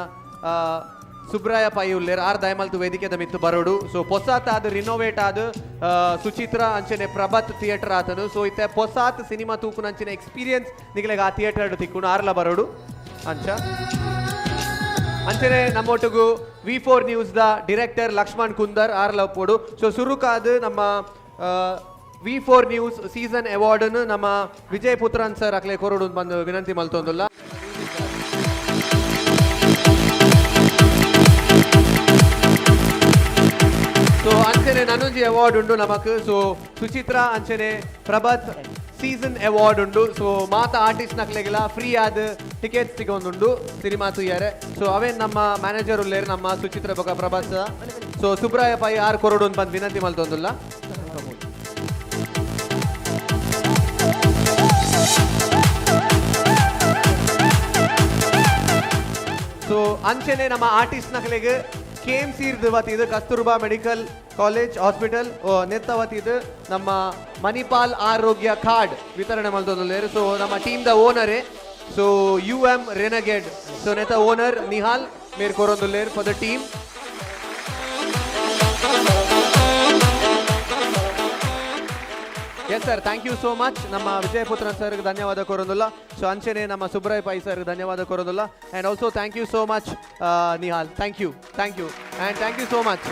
ಸುಬ್ರಾಯ ಪೈ ಉಲ್ಲೇರ್ ಆರ್ ದಯಮಲ್ತು ವೇದಿಕೆದ ಮಿತ್ತು ಬರೋಡು. ಸೊ ಪೊಸಾತ್ ಆದ ರಿನೋವೇಟ್ ಆದ ಸುಚಿತ್ರ ಅಂಚನೆ ಪ್ರಭತ್ ಥಿಯೇಟರ್ ಆತನು. ಸೊ ಇತ್ತೆ ಪೊಸಾತ್ ಸಿನಿಮಾ ತೂಕುನ ಅಂಚಿನ ಎಕ್ಸ್ಪೀರಿಯನ್ಸ್ ನಿಗಲೆಗೆ ಆ ಥಿಯೇಟರ್ ತಿಕ್ಕುನು ಆರ್ಲ ಬರೋಡು ಅಂಚ ಅಂಚನೆ ನಮ್ಮೊಟ್ಟಿಗೂ V4 ನ್ಯೂಸ್ ದ ಡೈರೆಕ್ಟರ್ ಲಕ್ಷ್ಮಣ್ ಕುಂದರ್ ಆರ್ಲ ಒಪ್ಪೋಡು. ಸೊ ಸುರುಕಾದ ನಮ್ಮ V4 ನ್ಯೂಸ್ ಸೀಸನ್ ಅವಾರ್ಡ್ ನಮ್ಮ ವಿಜಯ್ ಪುತ್ರನ್ ಸರ್ ಅಕ್ಲೆ ಕೊರೋಡು ಬಂದು ವಿನಂತಿ ಮಲ್ತೊಂದುಲ್ಲ. ಸೊ ಅಂಚನೆ ನನೊಂಜಿ ಅವಾರ್ಡ್ ಉಂಡು ನಮಕ್. ಸೊ ಸುಚಿತ್ರ ಅಂಚನೆ ಪ್ರಭತ್ ಸೀಸನ್ ಅವಾರ್ಡ್ ಉಂಡು. ಸೊ ಮಾತ ಆರ್ಟಿಸ್ಟ್ ನಕ್ಲೆಗೆಲ್ಲ ಫ್ರೀ ಆದ ಟಿಕೆಟ್ಸ್ ಸಿಗೊಂದುಂಡು ಸಿನಿಮಾ ತುಯ್ಯಾರೆ. ಸೊ ಅವೇನ್ ನಮ್ಮ ಮ್ಯಾನೇಜರ್ ಉಲ್ಲೇರು ನಮ್ಮ ಸುಚಿತ್ರ ಬೊಕ ಪ್ರಭಾಸ್. ಸೊ ಸುಬ್ರಾಯ ಪೈ ಆರ್ ಕೊರೋಡು ಬಂದು ವಿನಂತಿ ಮಲ್ತೊಂದುಲ್ಲ. ಸೊ ಅಂಚನೆ ನಮ್ಮ ಆರ್ಟಿಸ್ಟ್ ನಕ್ಲೆಗೆ KMC ವತಿದು ಕಸ್ತೂರ್ಬಾ ಮೆಡಿಕಲ್ ಕಾಲೇಜ್ ಹಾಸ್ಪಿಟಲ್ ನೆತ್ತ ವತಿದು ನಮ್ಮ ಮಣಿಪಾಲ್ ಆರೋಗ್ಯ ಕಾರ್ಡ್ ವಿತರಣೆ ಮಲ್ತೊಂದುಲ್ಲೇರು. ಸೊ ನಮ್ಮ ಟೀಮ್ ದ ಓನರೇ ಸೊ UM ರೆನಗೇಡ್. ಸೊ ನೆತ್ತ ಓನರ್ ನಿಹಾಲ್ ಮೇರ್ ಕೊರೊಂದುಲ್ಲೇರು for the team. Yes sir, thank you so much. ನಮ್ಮ ವಿಜಯ್ ಪುತ್ರನ್ ಸರ್ಗೆ ಧನ್ಯವಾದ ಕೊರೊಂದುಲ್ಲ. ಸೊ ಅಂಚನೆ ನಮ್ಮ ಸುಬ್ರಾಯ್ ಪೈ ಸರ್ಗೆ ಧನ್ಯವಾದ ಕೊರೊಂದುಲ್ಲ. And also thank you so much Nihal. Thank you and thank you so much.